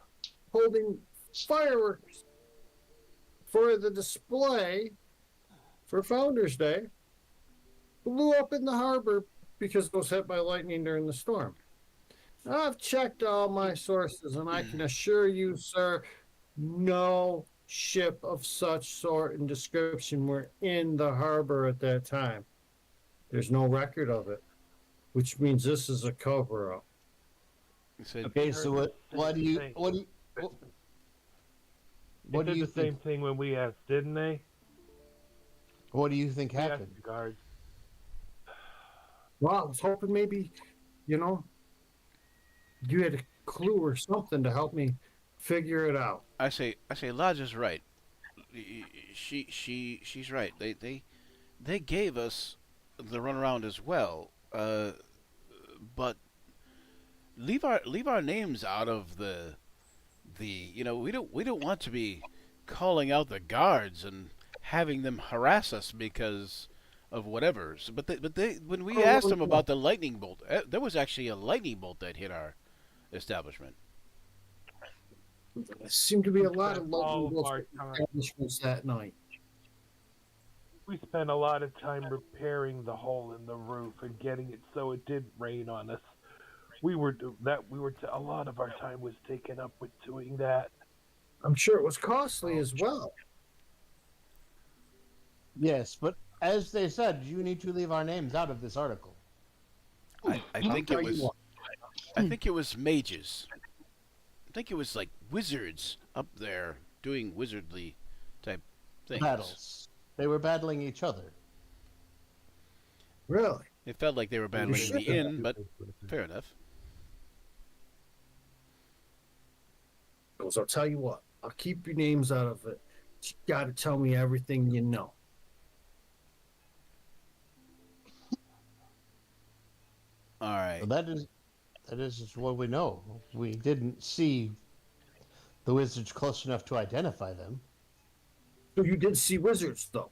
holding fireworks for the display for Founders Day blew up in the harbor because it was hit by lightning during the storm. I've checked all my sources, and I can assure you, sir, no ship of such sort and description were in the harbor at that time. There's no record of it, which means this is a cover-up. Okay, so what do you The same think? thing when we asked, didn't they? What do you think We asked happened? the guards. Well, I was hoping maybe, you had a clue or something to help me figure it out. I say, Lodge is right. She's right. They gave us the runaround as well. But leave our names out of the we don't want to be calling out the guards and having them harass us because of whatever. So, but they when we asked them about the lightning bolt, there was actually a lightning bolt that hit our establishment. There seemed to be a lot of All local of our time. establishments that night. We spent a lot of time repairing the hole in the roof and getting it so it didn't rain on us. A lot of our time was taken up with doing that. I'm sure it was costly as well. Yes, but as they said, you need to leave our names out of this article. I think it was. I think it was mages. I think it was like wizards up there doing wizardly type things. Battles. They were battling each other. Really? It felt like they were battling in the inn, but fair enough. Because I'll tell you what, I'll keep your names out of it. You got to tell me everything you know. All right. Well, that is just what we know. We didn't see the wizards close enough to identify them. So you did see wizards, though.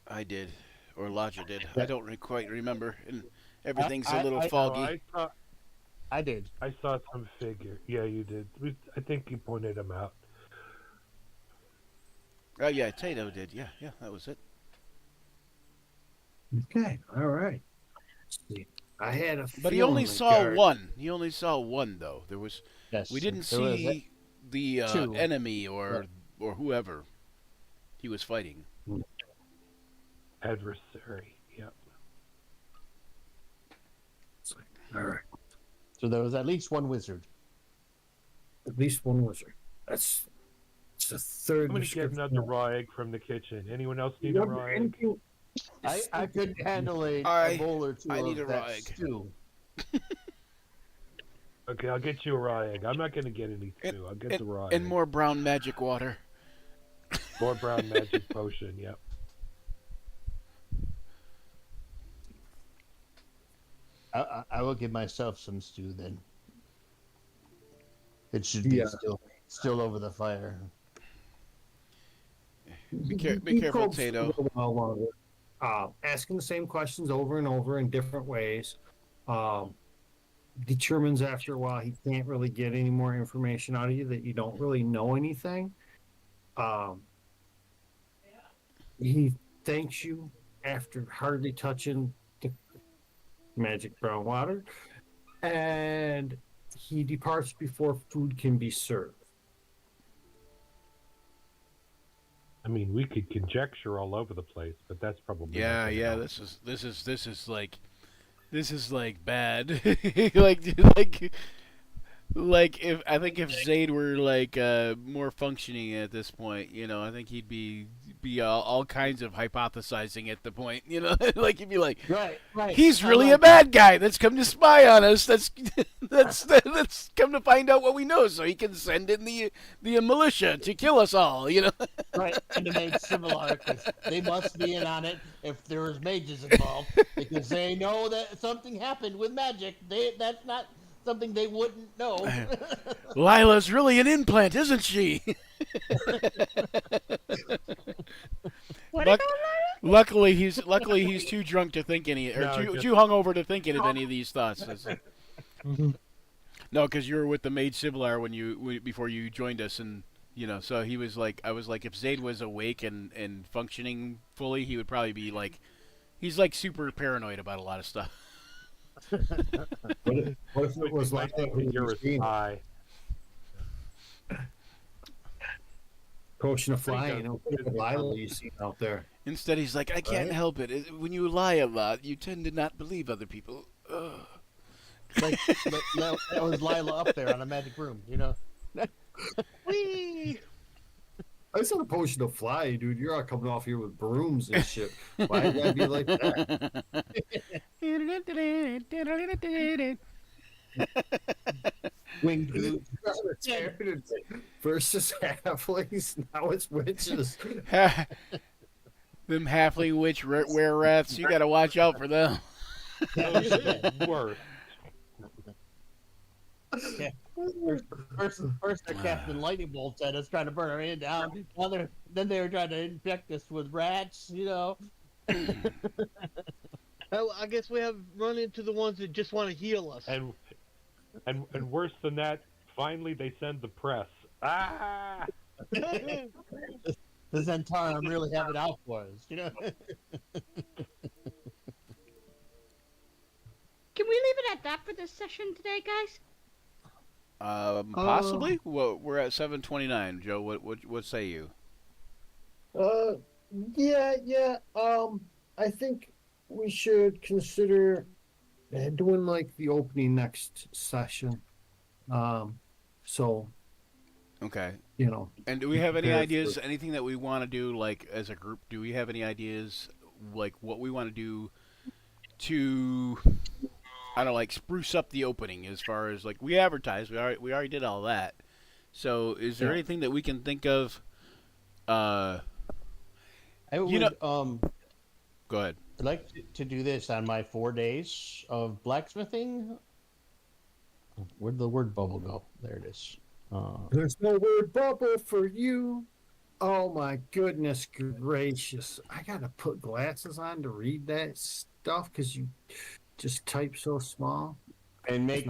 I did, or Lodger did. I don't quite remember, and everything's a little foggy. I did. I saw some figure. Yeah, you did. I think you pointed them out. Oh yeah, Tato did. Yeah, that was it. Okay, all right. Let's see. I had a But he feeling only the saw guard- one. He only saw one though. There was Yes. we didn't there was see the two. enemy or whoever he was fighting. Adversary. Yep. All right. So there was at least one wizard. At least one wizard. It's the third. I'm going to get description. another raw egg from the kitchen. Anyone else need a Remember raw egg? anything- I could handle a bowl or two I need of a raw that egg. stew. Okay, I'll get you a raw egg. I'm not going to get any stew. I'll get the raw egg. And more brown magic water. More brown magic potion, yep. I will give myself some stew then. It should be still over the fire. Be careful, folks Tato. go a while longer. Asking the same questions over and over in different ways. Determines after a while he can't really get any more information out of you, that you don't really know anything. He thanks you after hardly touching the magic brown water, and he departs before food can be served. I mean, we could conjecture all over the place, but that's probably not gonna Yeah. help. This is like bad. like if Zayd were like more functioning at this point, I think he'd be all kinds of hypothesizing at the point, like he'd be like, Right. he's really a bad guy that's come to spy on us. That's Let's come to find out what we know, so he can send in the militia to kill us all. You know. Right, and the mage similar, because they must be in on it if there was mages involved, because they know that something happened with magic. That's not something they wouldn't know. Lila's really an implant, isn't she? What Luck- about luckily, he's too drunk to think any, or No, too just- hungover to think of any of these thoughts. No, because you were with the maid Siblar before you joined us, and so he was like, I was like, if Zayd was awake and functioning fully, he would probably be like, he's like super paranoid about a lot of stuff. What if it was like that when you You're were seeing high. potion of flying? Lila you seen out there. Instead, he's like, I can't Right. help it. When you lie a lot, you tend to not believe other people. Ugh. Like that was Lila up there on a magic room, Whee! I said a potion of fly, dude. You're all coming off here with brooms and shit. Why you gotta be like that? Winged boots. Versus halflings, now it's witches. Them halfling witch were-rats, you gotta watch out for them. Those are the worst. First they're casting lightning bolts at us, trying to burn our hand down. Then they were trying to infect us with rats, Oh, I guess we have run into the ones that just want to heal us. And worse than that, finally they send the press. Ah! The Zentarum really have it out for us, Can we leave it at that for this session today, guys? Possibly. Well, we're at 7:29. Joe, what say you? Yeah. I think we should consider doing like the opening next session. So Okay. And do we have any prepare ideas? for- Anything that we want to do, like as a group? Do we have any ideas, like what we want to do to, I don't know, like spruce up the opening? As far as like we advertised, we already did all that. So is there anything that we can think of? I would, Go ahead. I'd like to do this on my 4 days of blacksmithing. Where'd the word bubble go? There it is. There's no word bubble for you. Oh my goodness gracious. I gotta put glasses on to read that stuff because you just type so small. And make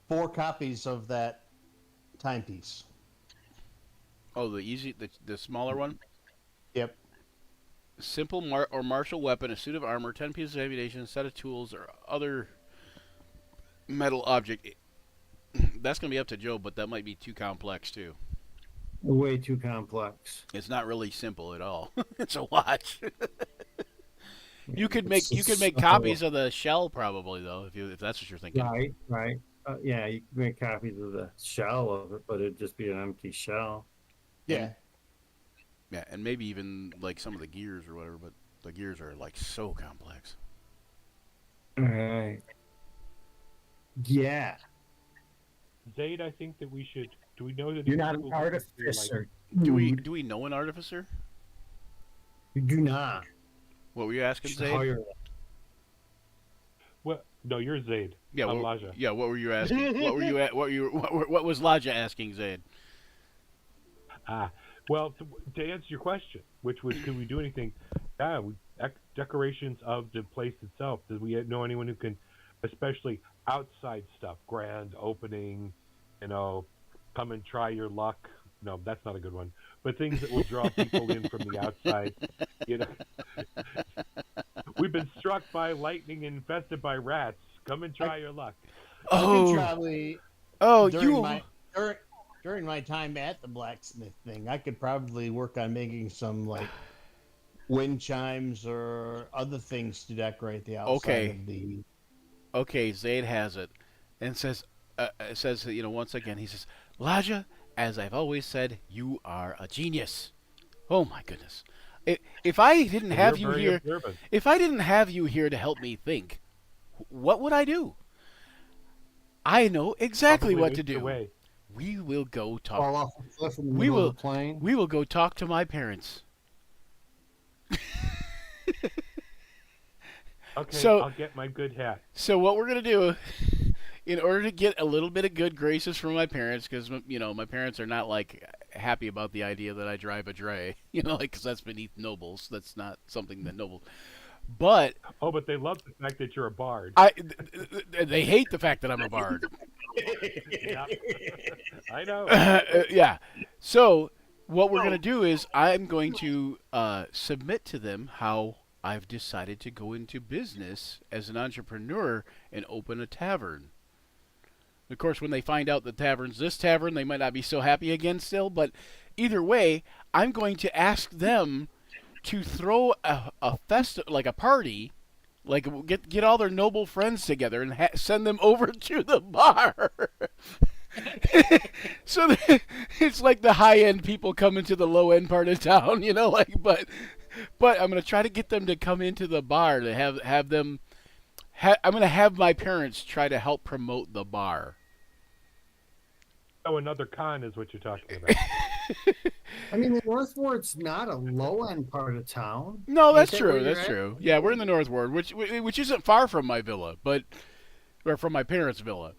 4 copies of that timepiece. Oh, the smaller one. Yep. Simple or martial weapon, a suit of armor, 10 pieces of ammunition, a set of tools, or other metal object. That's going to be up to Joe, but that might be too complex, too. Way too complex. It's not really simple at all. It's a watch. You could make So- copies of the shell, probably, though, if that's what you're thinking. Right. Yeah, you can make copies of the shell of it, but it'd just be an empty shell. Yeah. Yeah, and maybe even, like, some of the gears or whatever, but the gears are, like, so complex. All right. Yeah. Zayd, I think that we should. Do we know that You're not an artificer. Do we know an artificer? You do not. What were you asking, Should Zayd? hire- What? No, you're Zayd. Yeah, I'm what, Laja. yeah. What were you asking? What was Laja asking, Zayd? Well, to answer your question, which was, could we do anything? Yeah, decorations of the place itself. Do we know anyone who can, especially outside stuff, grand opening, come and try your luck? No, that's not a good one. But things that will draw people in from the outside. We've been struck by lightning and infested by rats. Come and try your luck. I could probably during my time at the blacksmith thing, I could probably work on making some like wind chimes or other things to decorate the outside of the. Okay, Zayd has it, and says, once again, he says, Laja, as I've always said, you are a genius. Oh my goodness. If I didn't have you here, if I didn't have you here to help me think, what would I do? I know exactly Probably what to wastes do. away. We will go Fall talk. off a cliff in the We middle will. of the plane. We will go talk to my parents. Okay, So- I'll get my good hat. So what we're gonna do, in order to get a little bit of good graces from my parents, because my parents are not like happy about the idea that I drive a dray, because that's beneath nobles. That's not something that nobles. But Oh, but they love the fact that you're a bard. they hate the fact that I'm a bard. Yeah. I know. Yeah. So what we're gonna do is I'm going to submit to them how I've decided to go into business as an entrepreneur and open a tavern. Of course, when they find out the tavern's this tavern, they might not be so happy again still. But either way, I'm going to ask them to throw a like a party, like get all their noble friends together and send them over to the bar. So it's like the high end people coming to the low end part of town, but I'm gonna try to get them to come into the bar to have them. I'm gonna have my parents try to help promote the bar. Oh, another con is what you're talking about. I mean, the North Ward's not a low-end part of town. No, that's Ain't that where true. you're That's at? true. Yeah, we're in the North Ward, which isn't far from my villa, or from my parents' villa.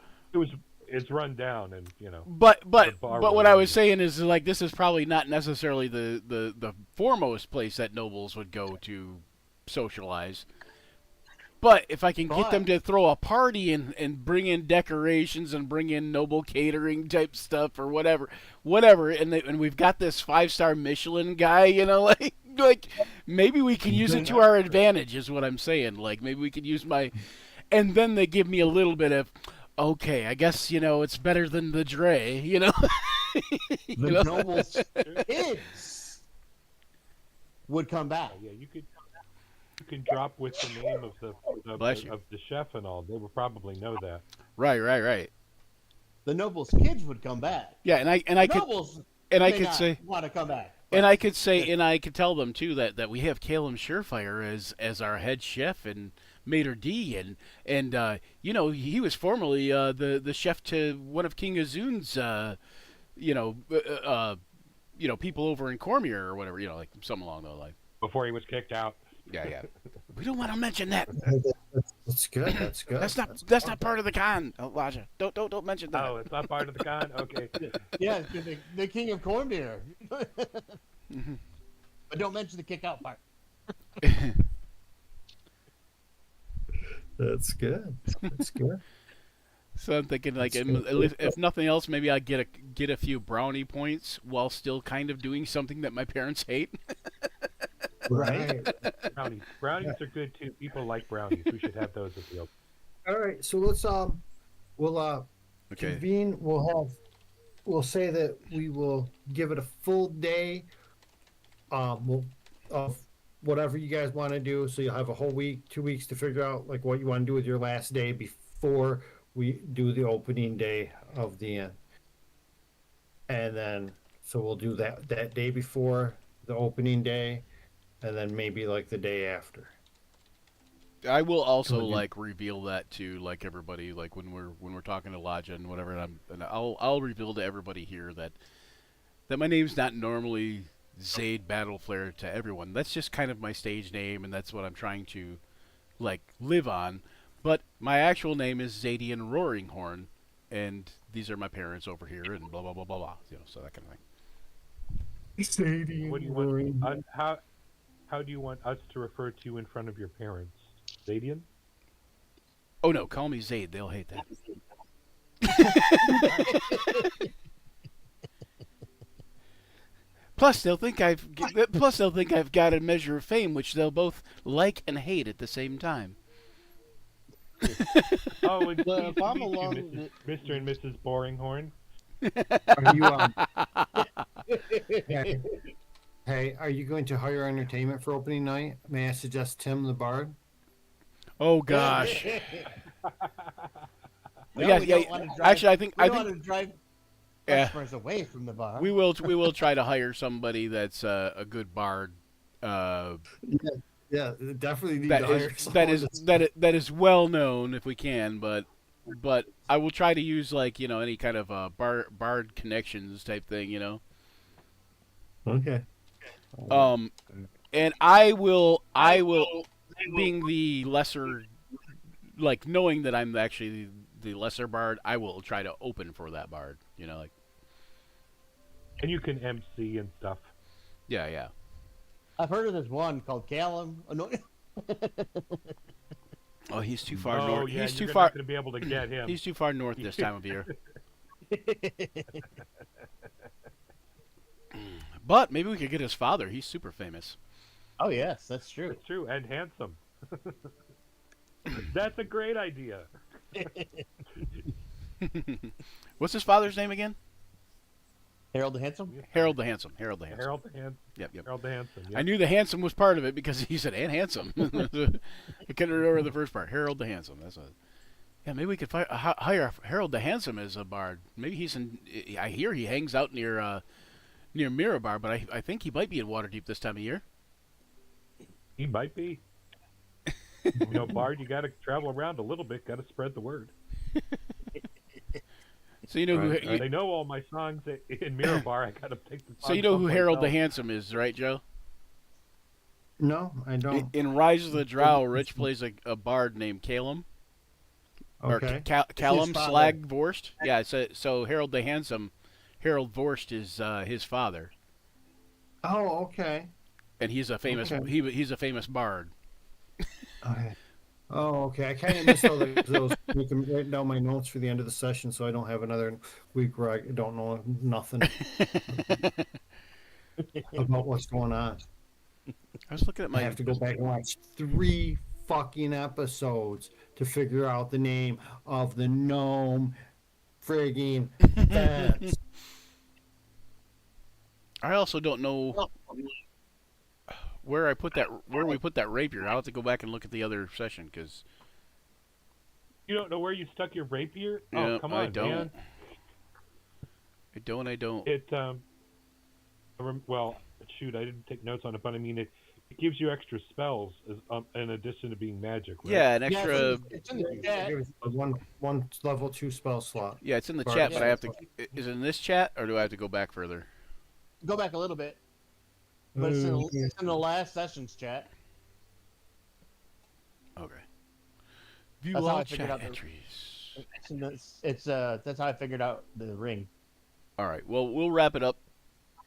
It's run down, and But The bar what was I in was it. saying is like this is probably not necessarily the foremost place that nobles would go to socialize. But if I can get them to throw a party and bring in decorations and bring in noble catering type stuff or whatever, and we've got this 5-star Michelin guy, like maybe we can use it to our advantage is what I'm saying. Like maybe we could use and then they give me a little bit of, okay, I guess it's better than the Dre, The nobles' kids would come back. yeah, you can drop with the name of Bless you. of the chef and all. They will probably know that. Right. The nobles' kids would come back. Yeah, and I could Nobles I may could not say. want to come back. And I could say, and I could tell them too that we have Caleb Surefire as our head chef and Mater D, and he was formerly the chef to one of King Azun's people over in Cormier or whatever, like something along those lines. Before he was kicked out. Yeah. We don't want to mention that. That's good. That's good. That's not part of the con, Elijah. Don't mention that. Oh, it's not part of the con. Okay. Yeah, the king of Cormier. But don't mention the kick out part. That's good. That's good. So I'm thinking, like, That's at good. least, if nothing else, maybe I get a few brownie points while still kind of doing something that my parents hate. Right. Brownies are good too. People like brownies. We should have those at the open. All right. So let's we'll Okay. convene. We'll say that we will give it a full day. Of whatever you guys want to do. So you'll have a whole week, 2 weeks to figure out like what you want to do with your last day before we do the opening day of the inn. And then so we'll do that day before the opening day, and then maybe like the day after. I will also Can we do- like reveal that to like everybody, like when we're talking to Lodja and whatever, and I'll reveal to everybody here that my name's not normally Zaid Battleflare to everyone. That's just kind of my stage name, and that's what I'm trying to like live on. But my actual name is Zadian Roaringhorn, and these are my parents over here, and blah blah blah blah blah. So that kind of thing. What do you want? How do you want us to refer to you in front of your parents? Zadian? Oh no, call me Zaid. They'll hate that. Plus, they'll think I've got a measure of fame, which they'll both like and hate at the same time. Oh, and Well, pleased if to I'm meet you, along Mr. and Mrs. Boringhorn. Are you Hey, are you going to hire entertainment for opening night? May I suggest Tim the Bard? Oh gosh. No, Yeah, we yeah. don't wanna drive- Actually, I think we don't want to drive Yeah. customers away from the bar. we will try to hire somebody that's a good bard. Yeah, definitely need That to hire is someone that's- that is well known if we can, but but I will try to use like any kind of bard connections type thing. Okay. And I will being the lesser, like knowing that I'm actually the lesser bard, I will try to open for that bard. Like. And you can MC and stuff. Yeah. I've heard of this one called Callum. Oh, no. Oh, he's too far Oh, north. yeah, He's too you're far. not going to be able to get him. He's too far north this time of year. But maybe we could get his father. He's super famous. Oh yes, that's true. It's true, and handsome. That's a great idea. What's his father's name again? Harold the Handsome. Harold the Handsome. Harold the Handsome. Harold the Handsome. Yep. Harold the Handsome. Yep. I knew the handsome was part of it because he said "and handsome." I couldn't remember the first part. Harold the Handsome. That's a. Yeah, maybe we could hire Harold the Handsome as a bard. Maybe he's in. I hear he hangs out near Mirabar, but I think he might be in Waterdeep this time of year. He might be. Bard, you got to travel around a little bit. Got to spread the word. So who they know all my songs in Mirabar. I got to take the. So who Harold the Handsome is, right, Joe? No, I don't. In Rise of the Drow, Rich plays a bard named Calum. Okay. Or Callum Slagvorst. Yeah, so Harold the Handsome, Harold Vorst is his father. Oh, okay. And he's a famous he's a famous bard. Okay. Oh, okay. I kind of missed all those. You can write down my notes for the end of the session, so I don't have another week where I don't know nothing about what's going on. I was looking at I have to go back and watch 3 fucking episodes to figure out the name of the gnome frigging fence. I also don't know where we put that rapier. I'll have to go back and look at the other session because you don't know where you stuck your rapier. Yeah, oh, come on, I don't. man. I don't. It well, shoot, I didn't take notes on it, but I mean it gives you extra spells in addition to being magic, right? Yeah, an extra. Yeah, it's in the chat. One level 2 spell slot. Yeah, it's in the chat, but I have to. Is it in this chat, or do I have to go back further? Go back a little bit. But it's in the last session's chat. Okay. View That's how all I figured chat out entries. That's how I figured out the ring. All right. Well, we'll wrap it up,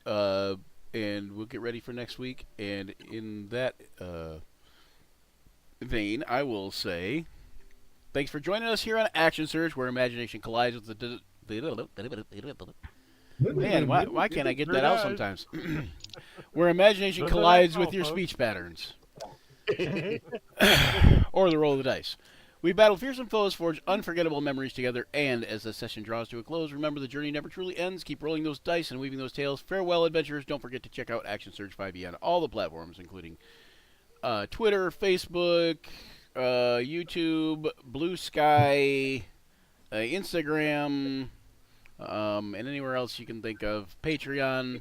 and we'll get ready for next week. And in that vein, I will say, thanks for joining us here on Action Surge, where imagination collides with the. Man, why can't I get that out sometimes? Where imagination collides with your speech patterns. Or the roll of the dice. We battle fearsome foes, forge unforgettable memories together, and as the session draws to a close, remember the journey never truly ends. Keep rolling those dice and weaving those tales. Farewell, adventurers. Don't forget to check out Action Surge 5e on all the platforms, including Twitter, Facebook, YouTube, Blue Sky, Instagram, and anywhere else you can think of. Patreon.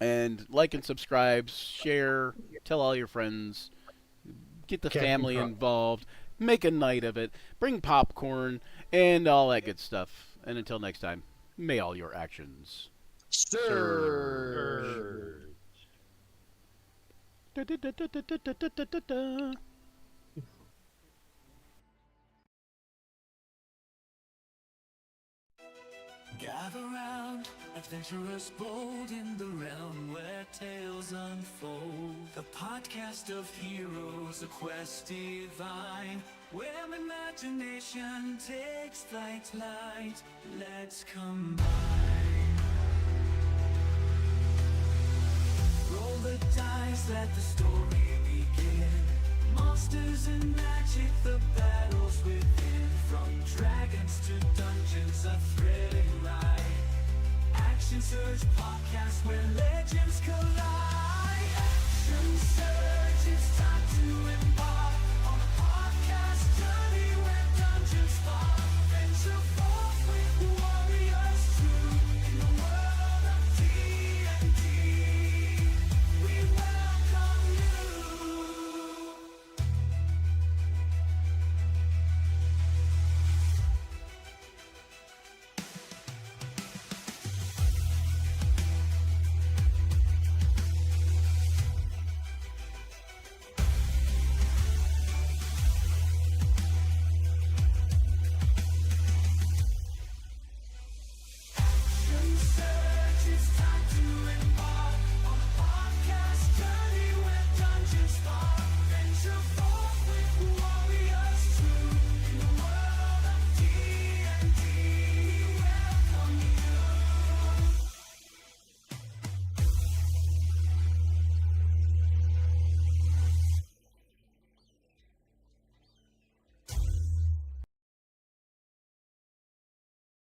And like and subscribe, share, tell all your friends, get the family involved, make a night of it, bring popcorn, and all that good stuff. And until next time, may all your actions surge. Gather round, adventurers bold in the realm where tales unfold. The podcast of heroes, a quest divine, where imagination takes flight. Let's combine. Roll the dice, let the story begin. Monsters and magic, the battles within. From dragons to dungeons, a thrilling ride. Action Surge podcast where legends collide. Action Surge, it's time to